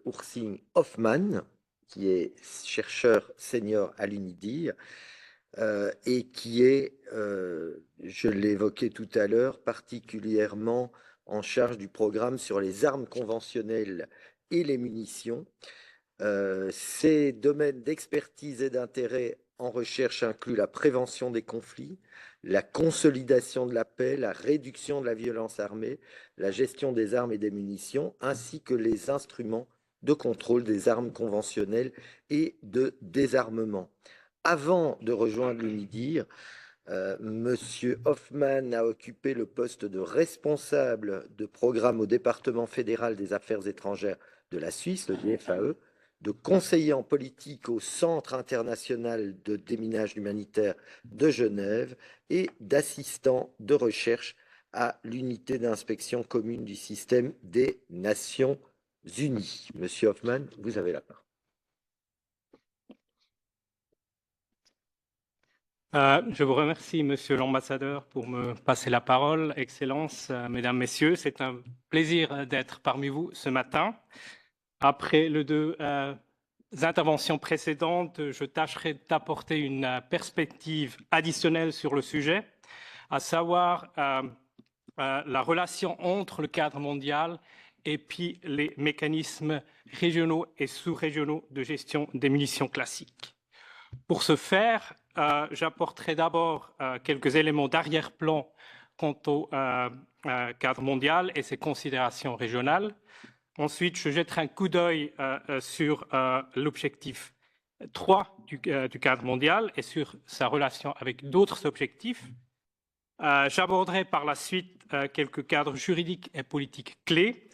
Ursing Hoffmann, qui est chercheur senior à l'UNIDIR et qui est, je l'ai évoqué tout à l'heure, particulièrement en charge du programme sur les armes conventionnelles et les munitions. Ces domaines d'expertise et d'intérêt en recherche incluent la prévention des conflits, la consolidation de la paix, la réduction de la violence armée, la gestion des armes et des munitions, ainsi que les instruments de contrôle des armes conventionnelles et de désarmement. Avant de rejoindre l'UNIDIR, Monsieur Hoffmann a occupé le poste de responsable de programme au département fédéral des affaires étrangères de la Suisse, le DFAE, de conseiller en politique au Centre international de déminage humanitaire de Genève et d'assistant de recherche à l'unité d'inspection commune du système des Nations Unies. Monsieur Hoffmann, vous avez la parole. Je vous remercie, Monsieur l'ambassadeur, pour me passer la parole. Excellences, Mesdames, Messieurs, c'est un plaisir d'être parmi vous ce matin. Après les deux interventions précédentes, je tâcherai d'apporter une perspective additionnelle sur le sujet, à savoir la relation entre le cadre mondial et puis les mécanismes régionaux et sous-régionaux de gestion des munitions classiques. Pour ce faire, j'apporterai d'abord quelques éléments d'arrière-plan quant au cadre mondial et ses considérations régionales. Ensuite, je jetterai un coup d'œil sur l'objectif 3 du cadre mondial et sur sa relation avec d'autres objectifs. J'aborderai par la suite quelques cadres juridiques et politiques clés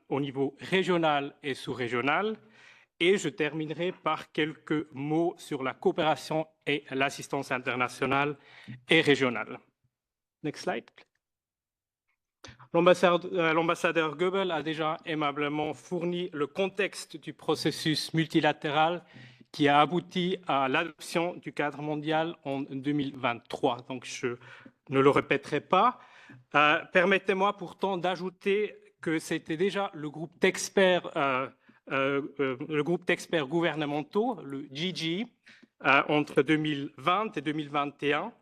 au niveau régional et sous-régional. Et je terminerai par quelques mots sur la coopération et l'assistance internationale et régionale. Next slide. L'ambassadeur Goebel a déjà aimablement fourni le contexte du processus multilatéral qui a abouti à l'adoption du cadre mondial en 2023. Donc, je ne le répéterai pas. Permettez-moi pourtant d'ajouter que c'était déjà le groupe d'experts gouvernementaux, le GG, entre 2020 et 2021,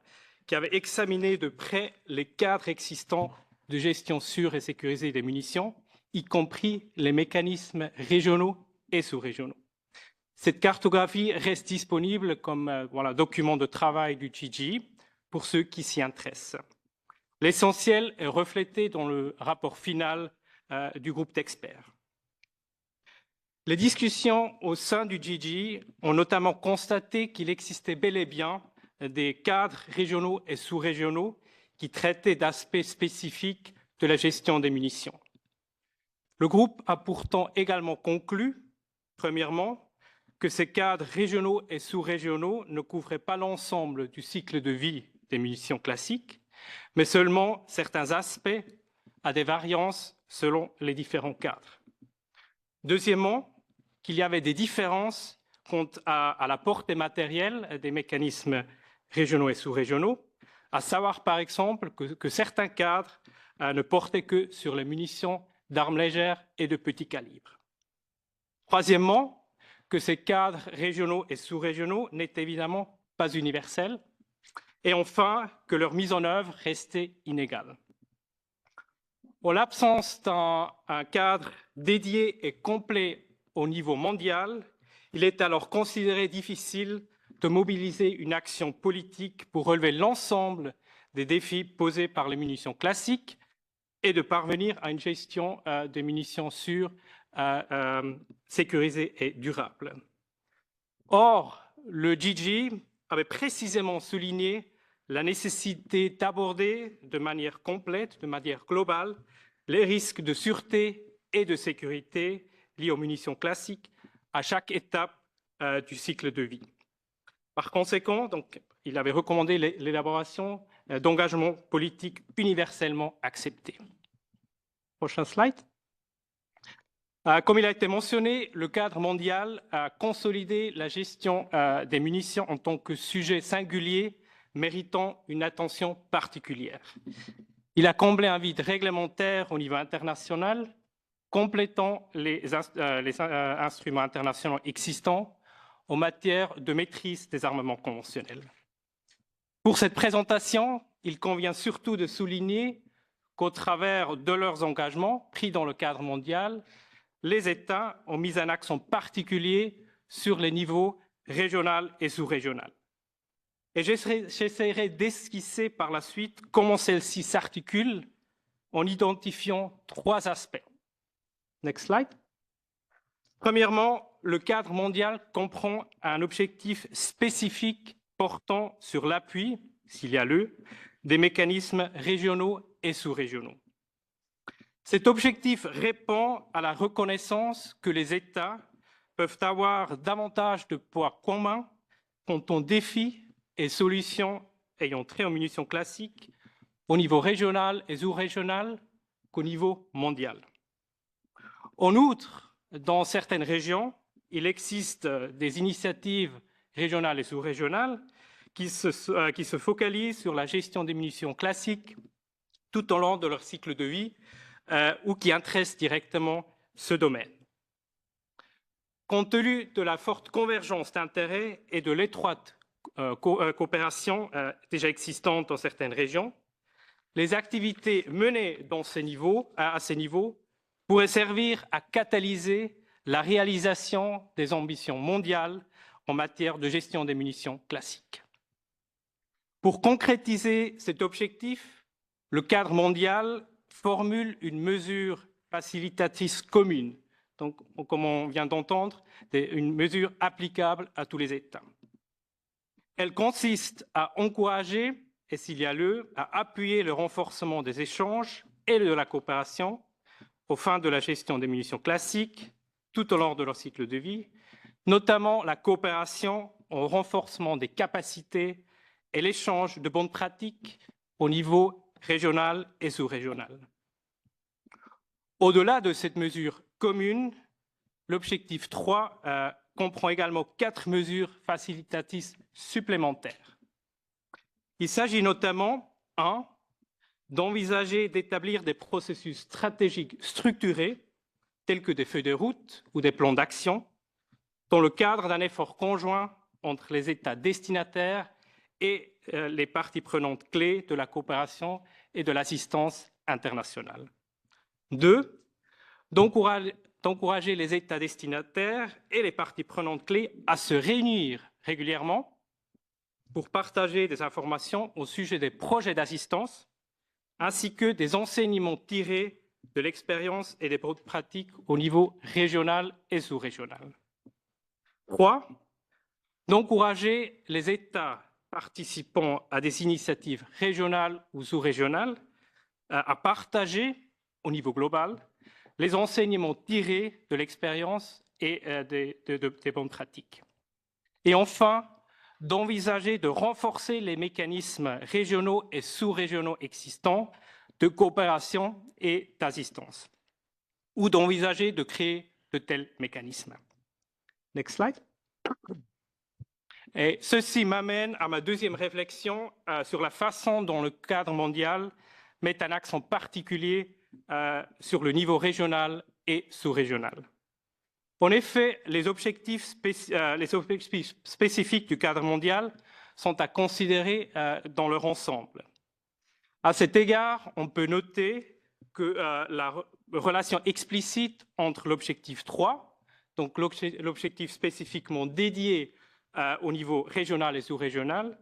qui avait examiné de près les cadres existants de gestion sûre et sécurisée des munitions, y compris les mécanismes régionaux et sous-régionaux. Cette cartographie reste disponible comme document de travail du GG pour ceux qui s'y intéressent. L'essentiel est reflété dans le rapport final du groupe d'experts. Les discussions au sein du GG ont notamment constaté qu'il existait bel et bien des cadres régionaux et sous-régionaux qui traitaient d'aspects spécifiques de la gestion des munitions. Le groupe a pourtant également conclu, premièrement, que ces cadres régionaux et sous-régionaux ne couvraient pas l'ensemble du cycle de vie des munitions classiques, mais seulement certains aspects à des variances selon les différents cadres. Deuxièmement, qu'il y avait des différences quant à la portée matérielle des mécanismes régionaux et sous-régionaux, à savoir par exemple que certains cadres ne portaient que sur les munitions d'armes légères et de petit calibre. Troisièmement, que ces cadres régionaux et sous-régionaux n'étaient évidemment pas universels. Et enfin, que leur mise en œuvre restait inégale. En l'absence d'un cadre dédié et complet au niveau mondial, il est alors considéré difficile de mobiliser une action politique pour relever l'ensemble des défis posés par les munitions classiques et de parvenir à une gestion des munitions sûres, sécurisée et durable. Or, le GG avait précisément souligné la nécessité d'aborder de manière complète, de manière globale, les risques de sûreté et de sécurité liés aux munitions classiques à chaque étape du cycle de vie. Par conséquent, donc, il avait recommandé l'élaboration d'engagements politiques universellement acceptés. Prochain slide. Comme il a été mentionné, le cadre mondial a consolidé la gestion des munitions en tant que sujet singulier méritant une attention particulière. Il a comblé un vide réglementaire au niveau international, complétant les instruments internationaux existants en matière de maîtrise des armements conventionnels. Pour cette présentation, il convient surtout de souligner qu'au travers de leurs engagements pris dans le cadre mondial, les États ont mis un accent particulier sur les niveaux régional et sous-régional. Et j'essaierai d'esquisser par la suite comment celle-ci s'articule en identifiant 3 aspects. Next slide. Premièrement, le cadre mondial comprend un objectif spécifique portant sur l'appui, s'il y a lieu, des mécanismes régionaux et sous-régionaux. Cet objectif répond à la reconnaissance que les États peuvent avoir davantage de poids commun quant aux défis et solutions ayant trait aux munitions classiques au niveau régional et sous-régional qu'au niveau mondial. En outre, dans certaines régions, il existe des initiatives régionales et sous-régionales qui se focalisent sur la gestion des munitions classiques tout au long de leur cycle de vie ou qui intéressent directement ce domaine. Compte tenu de la forte convergence d'intérêts et de l'étroite coopération déjà existante dans certaines régions, les activités menées à ces niveaux pourraient servir à catalyser la réalisation des ambitions mondiales en matière de gestion des munitions classiques. Pour concrétiser cet objectif, le cadre mondial formule une mesure facilitatrice commune, donc comme on vient d'entendre, une mesure applicable à tous les États. Elle consiste à encourager, et s'il y a lieu, à appuyer le renforcement des échanges et de la coopération aux fins de la gestion des munitions classiques tout au long de leur cycle de vie, notamment la coopération au renforcement des capacités et l'échange de bonnes pratiques au niveau régional et sous-régional. Au-delà de cette mesure commune, l'objectif 3 comprend également 4 mesures facilitatrices supplémentaires. Il s'agit notamment, 1, d'envisager d'établir des processus stratégiques structurés, tels que des feuilles de route ou des plans d'action, dans le cadre d'un effort conjoint entre les États destinataires et les parties prenantes clés de la coopération et de l'assistance internationale. 2, d'encourager les États destinataires et les parties prenantes clés à se réunir régulièrement pour partager des informations au sujet des projets d'assistance, ainsi que des enseignements tirés de l'expérience et des bonnes pratiques au niveau régional et sous-régional. 3. D'encourager les États participant à des initiatives régionales ou sous-régionales à partager au niveau global les enseignements tirés de l'expérience et des bonnes pratiques. Et enfin, d'envisager de renforcer les mécanismes régionaux et sous-régionaux existants de coopération et d'assistance, ou d'envisager de créer de tels mécanismes. Next slide. Et ceci m'amène à ma deuxième réflexion sur la façon dont le cadre mondial met un accent particulier sur le niveau régional et sous-régional. En effet, les objectifs spécifiques du cadre mondial sont à considérer dans leur ensemble. À cet égard, on peut noter que la relation explicite entre l'objectif 3, donc l'objectif spécifiquement dédié au niveau régional et sous-régional,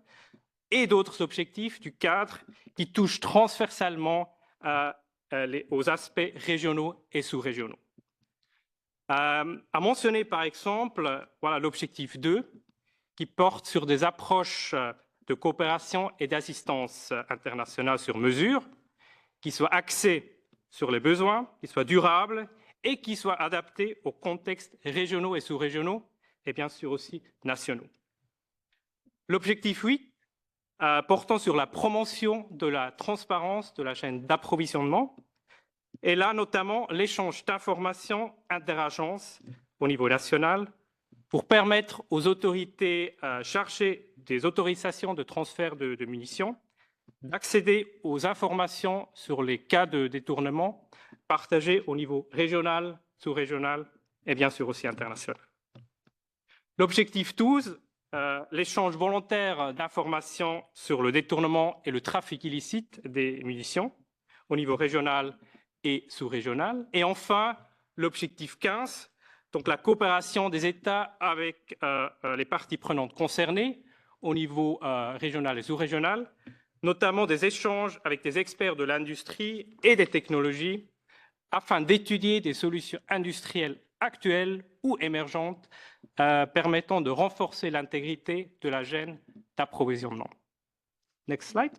et d'autres objectifs du cadre qui touchent transversalement aux aspects régionaux et sous-régionaux. À mentionner par exemple l'objectif 2 qui porte sur des approches de coopération et d'assistance internationale sur mesure qui soient axées sur les besoins, qui soient durables et qui soient adaptés aux contextes régionaux et sous-régionaux et bien sûr aussi nationaux. L'objectif 8 portant sur la promotion de la transparence de la chaîne d'approvisionnement et là notamment l'échange d'informations interagences au niveau national pour permettre aux autorités chargées des autorisations de transfert de munitions d'accéder aux informations sur les cas de détournement partagés au niveau régional, sous-régional et bien sûr aussi international. L'objectif 12, l'échange volontaire d'informations sur le détournement et le trafic illicite des munitions au niveau régional et sous-régional. Et enfin, l'objectif 15, donc la coopération des États avec les parties prenantes concernées au niveau régional et sous-régional, notamment des échanges avec des experts de l'industrie et des technologies afin d'étudier des solutions industrielles actuelles ou émergentes permettant de renforcer l'intégrité de la chaîne d'approvisionnement. Next slide.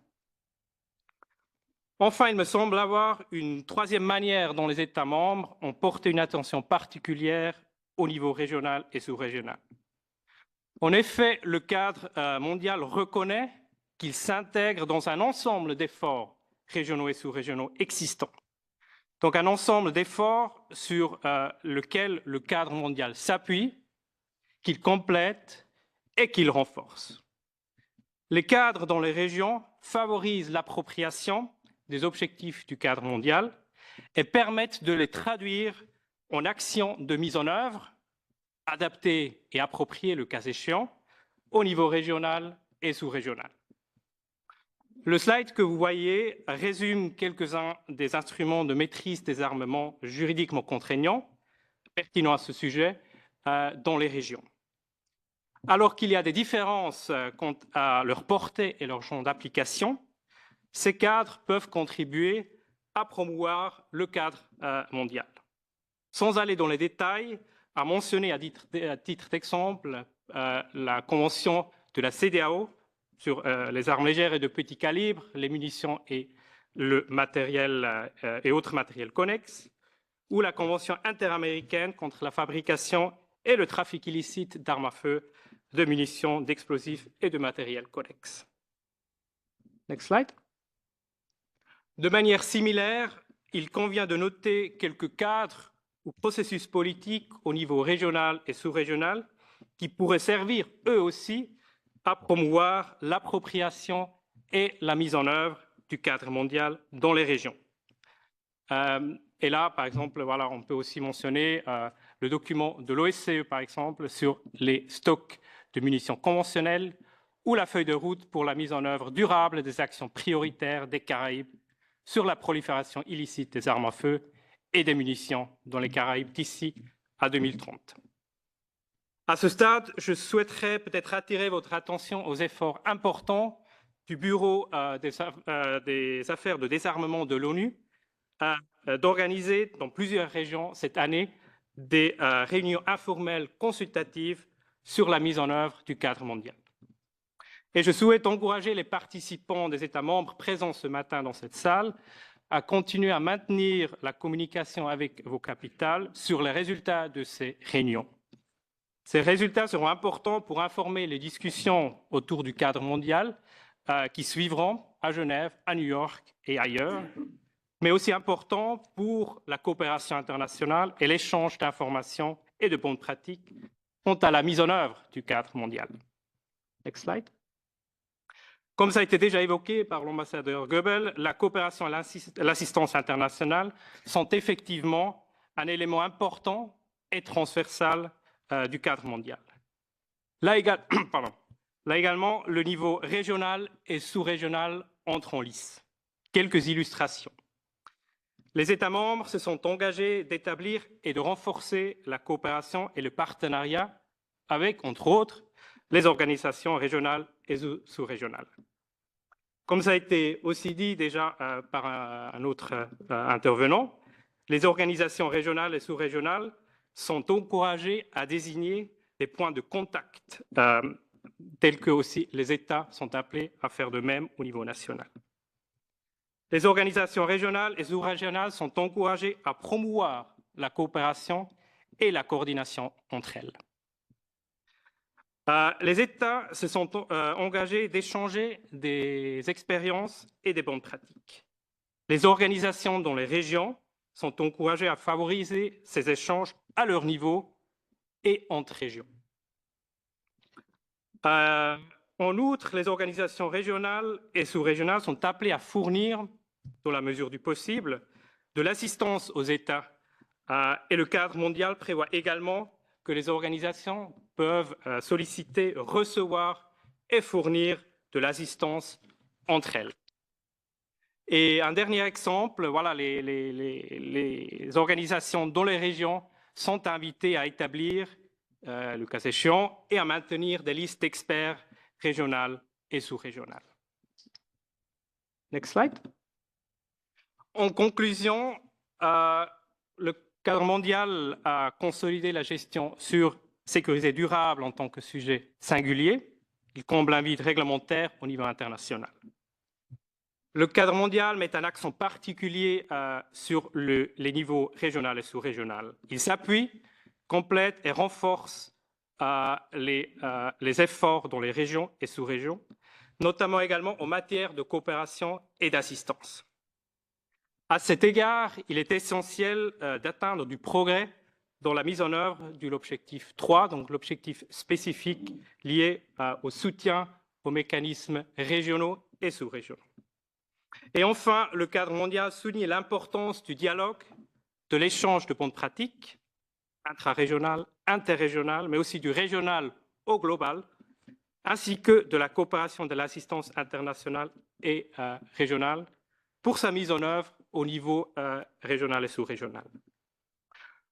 Enfin, il me semble avoir une troisième manière dont les États membres ont porté une attention particulière au niveau régional et sous-régional. En effet, le cadre mondial reconnaît qu'il s'intègre dans un ensemble d'efforts régionaux et sous-régionaux existants. Donc un ensemble d'efforts sur lequel le cadre mondial s'appuie, qu'il complète et qu'il renforce. Les cadres dans les régions favorisent l'appropriation des objectifs du cadre mondial et permettent de les traduire en actions de mise en œuvre, adaptées et appropriées le cas échéant, au niveau régional et sous-régional. Le slide que vous voyez résume quelques-uns des instruments de maîtrise des armements juridiquement contraignants, pertinents à ce sujet, dans les régions. Alors qu'il y a des différences quant à leur portée et leur champ d'application, ces cadres peuvent contribuer à promouvoir le cadre mondial. Sans aller dans les détails, à mentionner à titre d'exemple la convention de la CEDEAO sur les armes légères et de petit calibre, les munitions et le matériel et autres matériels connexes, ou la Convention interaméricaine contre la fabrication et le trafic illicite d'armes à feu, de munitions, d'explosifs et de matériel connexe. Next slide. De manière similaire, il convient de noter quelques cadres ou processus politiques au niveau régional et sous-régional qui pourraient servir eux aussi à promouvoir l'appropriation et la mise en œuvre du cadre mondial dans les régions. Et là, par exemple, voilà, on peut aussi mentionner le document de l'OSCE, par exemple, sur les stocks de munitions conventionnelles ou la feuille de route pour la mise en œuvre durable des actions prioritaires des Caraïbes sur la prolifération illicite des armes à feu et des munitions dans les Caraïbes d'ici à 2030. À ce stade, je souhaiterais peut-être attirer votre attention aux efforts importants du Bureau des affaires de désarmement de l'ONU d'organiser dans plusieurs régions cette année des réunions informelles consultatives sur la mise en œuvre du cadre mondial. Et je souhaite encourager les participants des États membres présents ce matin dans cette salle à continuer à maintenir la communication avec vos capitales sur les résultats de ces réunions. Ces résultats seront importants pour informer les discussions autour du cadre mondial qui suivront à Genève, à New York et ailleurs, mais aussi importants pour la coopération internationale et l'échange d'informations et de bonnes pratiques quant à la mise en œuvre du cadre mondial. Next slide. Comme ça a été déjà évoqué par l'ambassadeur Goebel, la coopération et l'assistance internationale sont effectivement un élément important et transversal du cadre mondial. Là également, le niveau régional et sous-régional entrent en lice. Quelques illustrations. Les États membres se sont engagés d'établir et de renforcer la coopération et le partenariat avec, entre autres, les organisations régionales et sous-régionales. Comme ça a été aussi dit déjà par un autre intervenant, les organisations régionales et sous-régionales sont encouragées à désigner des points de contact, tels que aussi les États sont appelés à faire de même au niveau national. Les organisations régionales et sous-régionales sont encouragées à promouvoir la coopération et la coordination entre elles. Les États se sont engagés d'échanger des expériences et des bonnes pratiques. Les organisations dans les régions sont encouragées à favoriser ces échanges à leur niveau et entre régions. En outre, les organisations régionales et sous-régionales sont appelées à fournir, dans la mesure du possible, de l'assistance aux États. Et le cadre mondial prévoit également que les organisations peuvent solliciter, recevoir et fournir de l'assistance entre elles. Et un dernier exemple, voilà, les organisations dans les régions sont invitées à établir, le cas échéant, et à maintenir des listes d'experts régionales et sous-régionales. Next slide. En conclusion, le cadre mondial a consolidé la gestion sur sécurité durable en tant que sujet singulier. Il comble un vide réglementaire au niveau international. Le cadre mondial met un accent particulier sur les niveaux régional et sous-régional. Il s'appuie, complète et renforce les efforts dans les régions et sous-régions, notamment également en matière de coopération et d'assistance. À cet égard, il est essentiel d'atteindre du progrès dans la mise en œuvre de l'objectif 3, donc l'objectif spécifique lié au soutien aux mécanismes régionaux et sous-régionaux. Et enfin, le cadre mondial souligne l'importance du dialogue, de l'échange de bonnes pratiques, intra-régional, interrégional, mais aussi du régional au global, ainsi que de la coopération de l'assistance internationale et régionale pour sa mise en œuvre au niveau régional et sous-régional.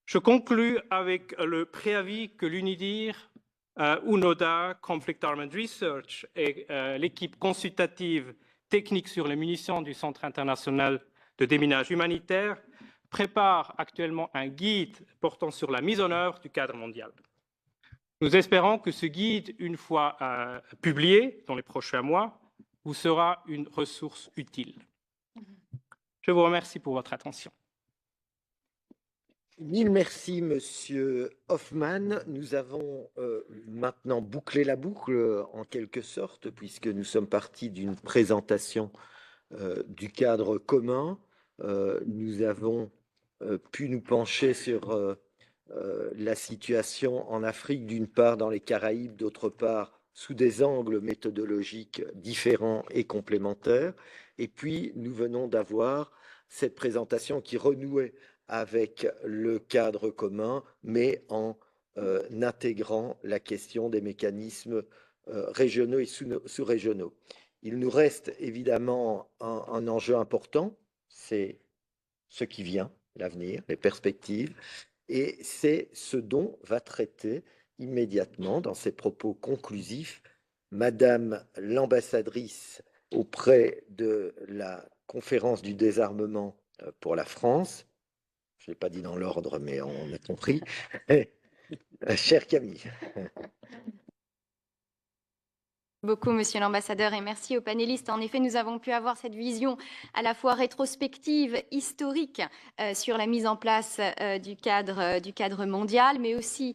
Je conclus avec le préavis que l'UNIDIR, UNODA, Conflict Armed Research et l'équipe consultative technique sur les munitions du Centre international de déminage humanitaire préparent actuellement un guide portant sur la mise en œuvre du cadre mondial. Nous espérons que ce guide, une fois publié dans les prochains mois, vous sera une ressource utile. Je vous remercie pour votre attention. Mille merci, Monsieur Hoffmann. Nous avons maintenant bouclé la boucle, en quelque sorte, puisque nous sommes partis d'une présentation du cadre commun. Nous avons pu nous pencher sur la situation en Afrique, d'une part, dans les Caraïbes, d'autre part, sous des angles méthodologiques différents et complémentaires. Et puis, nous venons d'avoir cette présentation qui renouait avec le cadre commun, mais en intégrant la question des mécanismes régionaux et sous-régionaux. Il nous reste évidemment un enjeu important, c'est ce qui vient, l'avenir, les perspectives, et c'est ce dont va traiter immédiatement, dans ses propos conclusifs, Madame l'ambassadrice auprès de la conférence du désarmement pour la France. Je ne l'ai pas dit dans l'ordre, mais on a compris. Cher Camille. Beaucoup, Monsieur l'ambassadeur, et merci aux panélistes. En effet, nous avons pu avoir cette vision à la fois rétrospective, historique, sur la mise en place du cadre mondial, mais aussi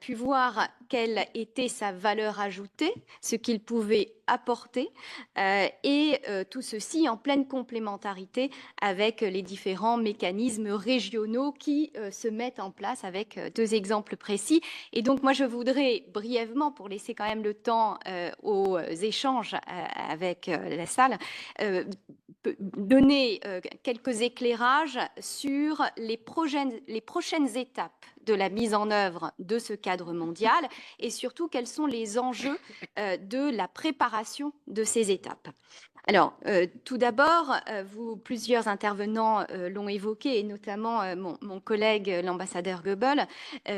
pu voir quelle était sa valeur ajoutée, ce qu'il pouvait apporter, et tout ceci en pleine complémentarité avec les différents mécanismes régionaux qui se mettent en place, avec deux exemples précis. Et donc, moi, je voudrais brièvement, pour laisser quand même le temps aux échanges avec la salle, donner quelques éclairages sur les prochaines étapes de la mise en œuvre de ce cadre mondial et surtout quels sont les enjeux de la préparation de ces étapes. Alors, tout d'abord, plusieurs intervenants l'ont évoqué, et notamment mon collègue, l'ambassadeur Goebel,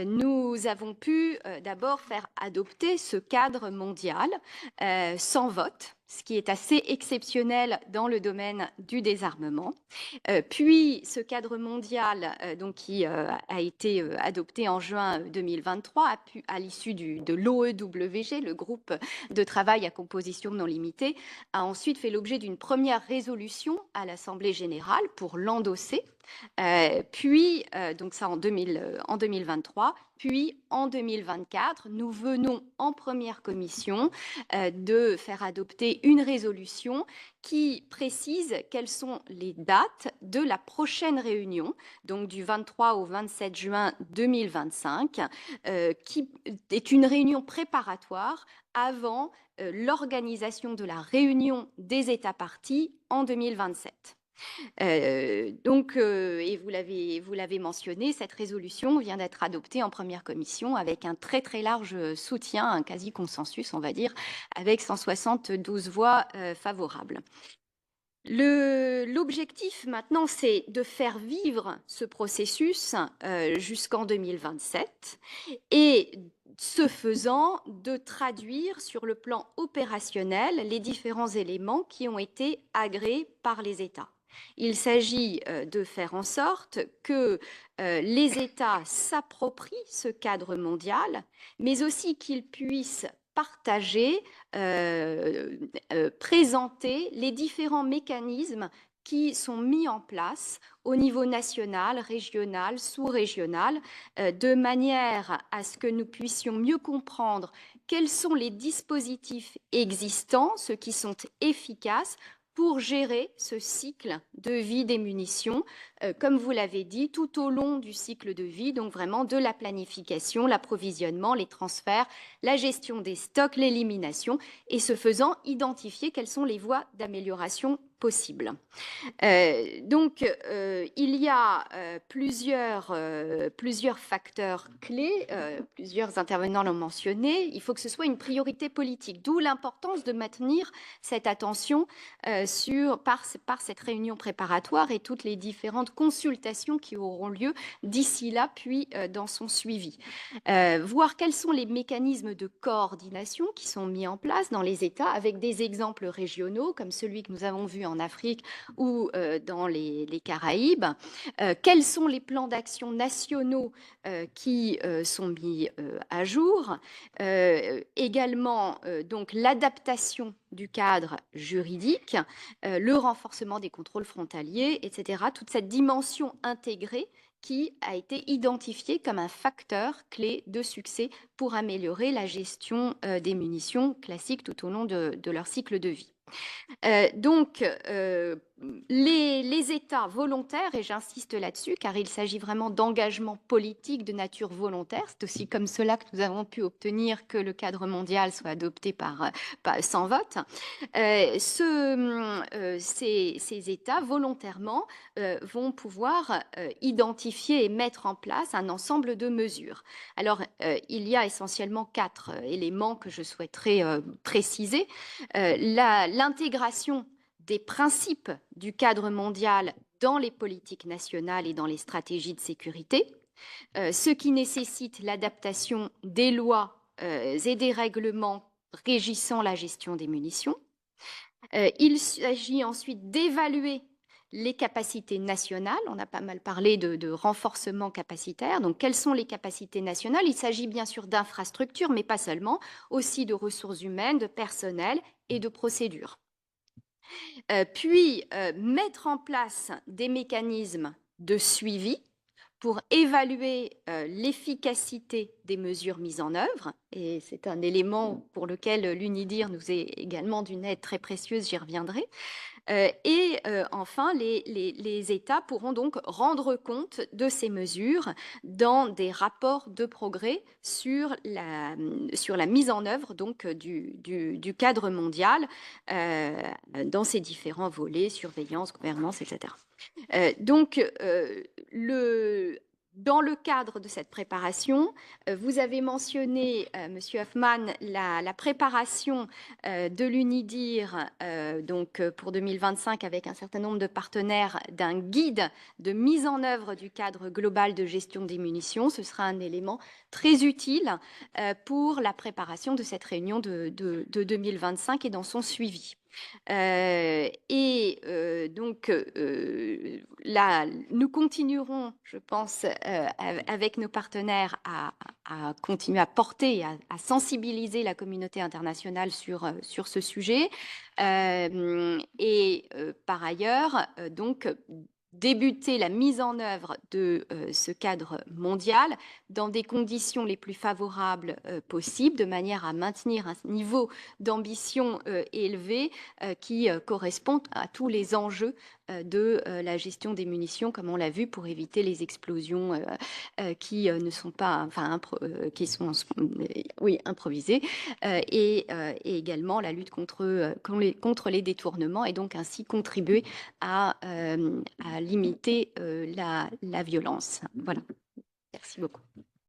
nous avons pu d'abord faire adopter ce cadre mondial sans vote, ce qui est assez exceptionnel dans le domaine du désarmement. Puis, ce cadre mondial donc, qui a été adopté en juin 2023 à l'issue de l'OEWG, le groupe de travail à composition non limitée, a ensuite fait l'objet d'une première résolution à l'Assemblée générale pour l'endosser. Puis, donc ça en 2023, puis en 2024, nous venons en première commission de faire adopter une résolution qui précise quelles sont les dates de la prochaine réunion, donc du 23 au 27 juin 2025, qui est une réunion préparatoire avant l'organisation de la réunion des États parties en 2027. Et vous l'avez mentionné, cette résolution vient d'être adoptée en première commission avec un très très large soutien, un quasi-consensus, on va dire, avec 172 voix favorables. L'objectif maintenant, c'est de faire vivre ce processus jusqu'en 2027 et ce faisant, de traduire sur le plan opérationnel les différents éléments qui ont été agréés par les États. Il s'agit de faire en sorte que les États s'approprient ce cadre mondial, mais aussi qu'ils puissent partager, présenter les différents mécanismes qui sont mis en place au niveau national, régional, sous-régional, de manière à ce que nous puissions mieux comprendre quels sont les dispositifs existants, ceux qui sont efficaces, pour gérer ce cycle de vie des munitions, comme vous l'avez dit, tout au long du cycle de vie, donc vraiment de la planification, l'approvisionnement, les transferts, la gestion des stocks, l'élimination, et ce faisant, identifier quelles sont les voies d'amélioration possibles. Il y a plusieurs facteurs clés, plusieurs intervenants l'ont mentionné. Il faut que ce soit une priorité politique, d'où l'importance de maintenir cette attention par cette réunion préparatoire et toutes les différentes consultations qui auront lieu d'ici là, puis dans son suivi. Voir quels sont les mécanismes de coordination qui sont mis en place dans les États, avec des exemples régionaux, comme celui que nous avons vu en Afrique ou dans les Caraïbes. Quels sont les plans d'action nationaux qui sont mis à jour. Également, donc l'adaptation du cadre juridique, le renforcement des contrôles frontaliers, etc. Toute cette dimension intégrée qui a été identifiée comme un facteur clé de succès pour améliorer la gestion des munitions classiques tout au long de leur cycle de vie. Les États volontaires, et j'insiste là-dessus, car il s'agit vraiment d'engagement politique de nature volontaire, c'est aussi comme cela que nous avons pu obtenir que le cadre mondial soit adopté sans vote, ces États volontairement vont pouvoir identifier et mettre en place un ensemble de mesures. Alors, il y a essentiellement 4 éléments que je souhaiterais préciser. L'intégration des principes du cadre mondial dans les politiques nationales et dans les stratégies de sécurité, ce qui nécessite l'adaptation des lois et des règlements régissant la gestion des munitions. Il s'agit ensuite d'évaluer les capacités nationales. On a pas mal parlé de renforcement capacitaire. Donc, quelles sont les capacités nationales? Il s'agit bien sûr d'infrastructures, mais pas seulement, aussi de ressources humaines, de personnel et de procédures. Puis, mettre en place des mécanismes de suivi pour évaluer l'efficacité des mesures mises en œuvre. Et c'est un élément pour lequel l'UNIDIR nous est également d'une aide très précieuse, j'y reviendrai. Enfin, les États pourront donc rendre compte de ces mesures dans des rapports de progrès sur la mise en œuvre donc, du cadre mondial dans ses différents volets, surveillance, gouvernance, etc. Dans le cadre de cette préparation, vous avez mentionné, Monsieur Hoffman, la préparation de l'UNIDIR pour 2025 avec un certain nombre de partenaires d'un guide de mise en œuvre du cadre global de gestion des munitions. Ce sera un élément très utile pour la préparation de cette réunion de 2025 et dans son suivi. Là, nous continuerons, je pense, avec nos partenaires à continuer à porter, à sensibiliser la communauté internationale sur ce sujet. Par ailleurs, débuter la mise en œuvre de ce cadre mondial dans des conditions les plus favorables possibles, de manière à maintenir un niveau d'ambition élevé qui correspond à tous les enjeux de la gestion des munitions, comme on l'a vu, pour éviter les explosions qui ne sont pas, qui sont improvisées, et également la lutte contre les détournements, et donc ainsi contribuer à limiter la violence. Voilà. Merci beaucoup.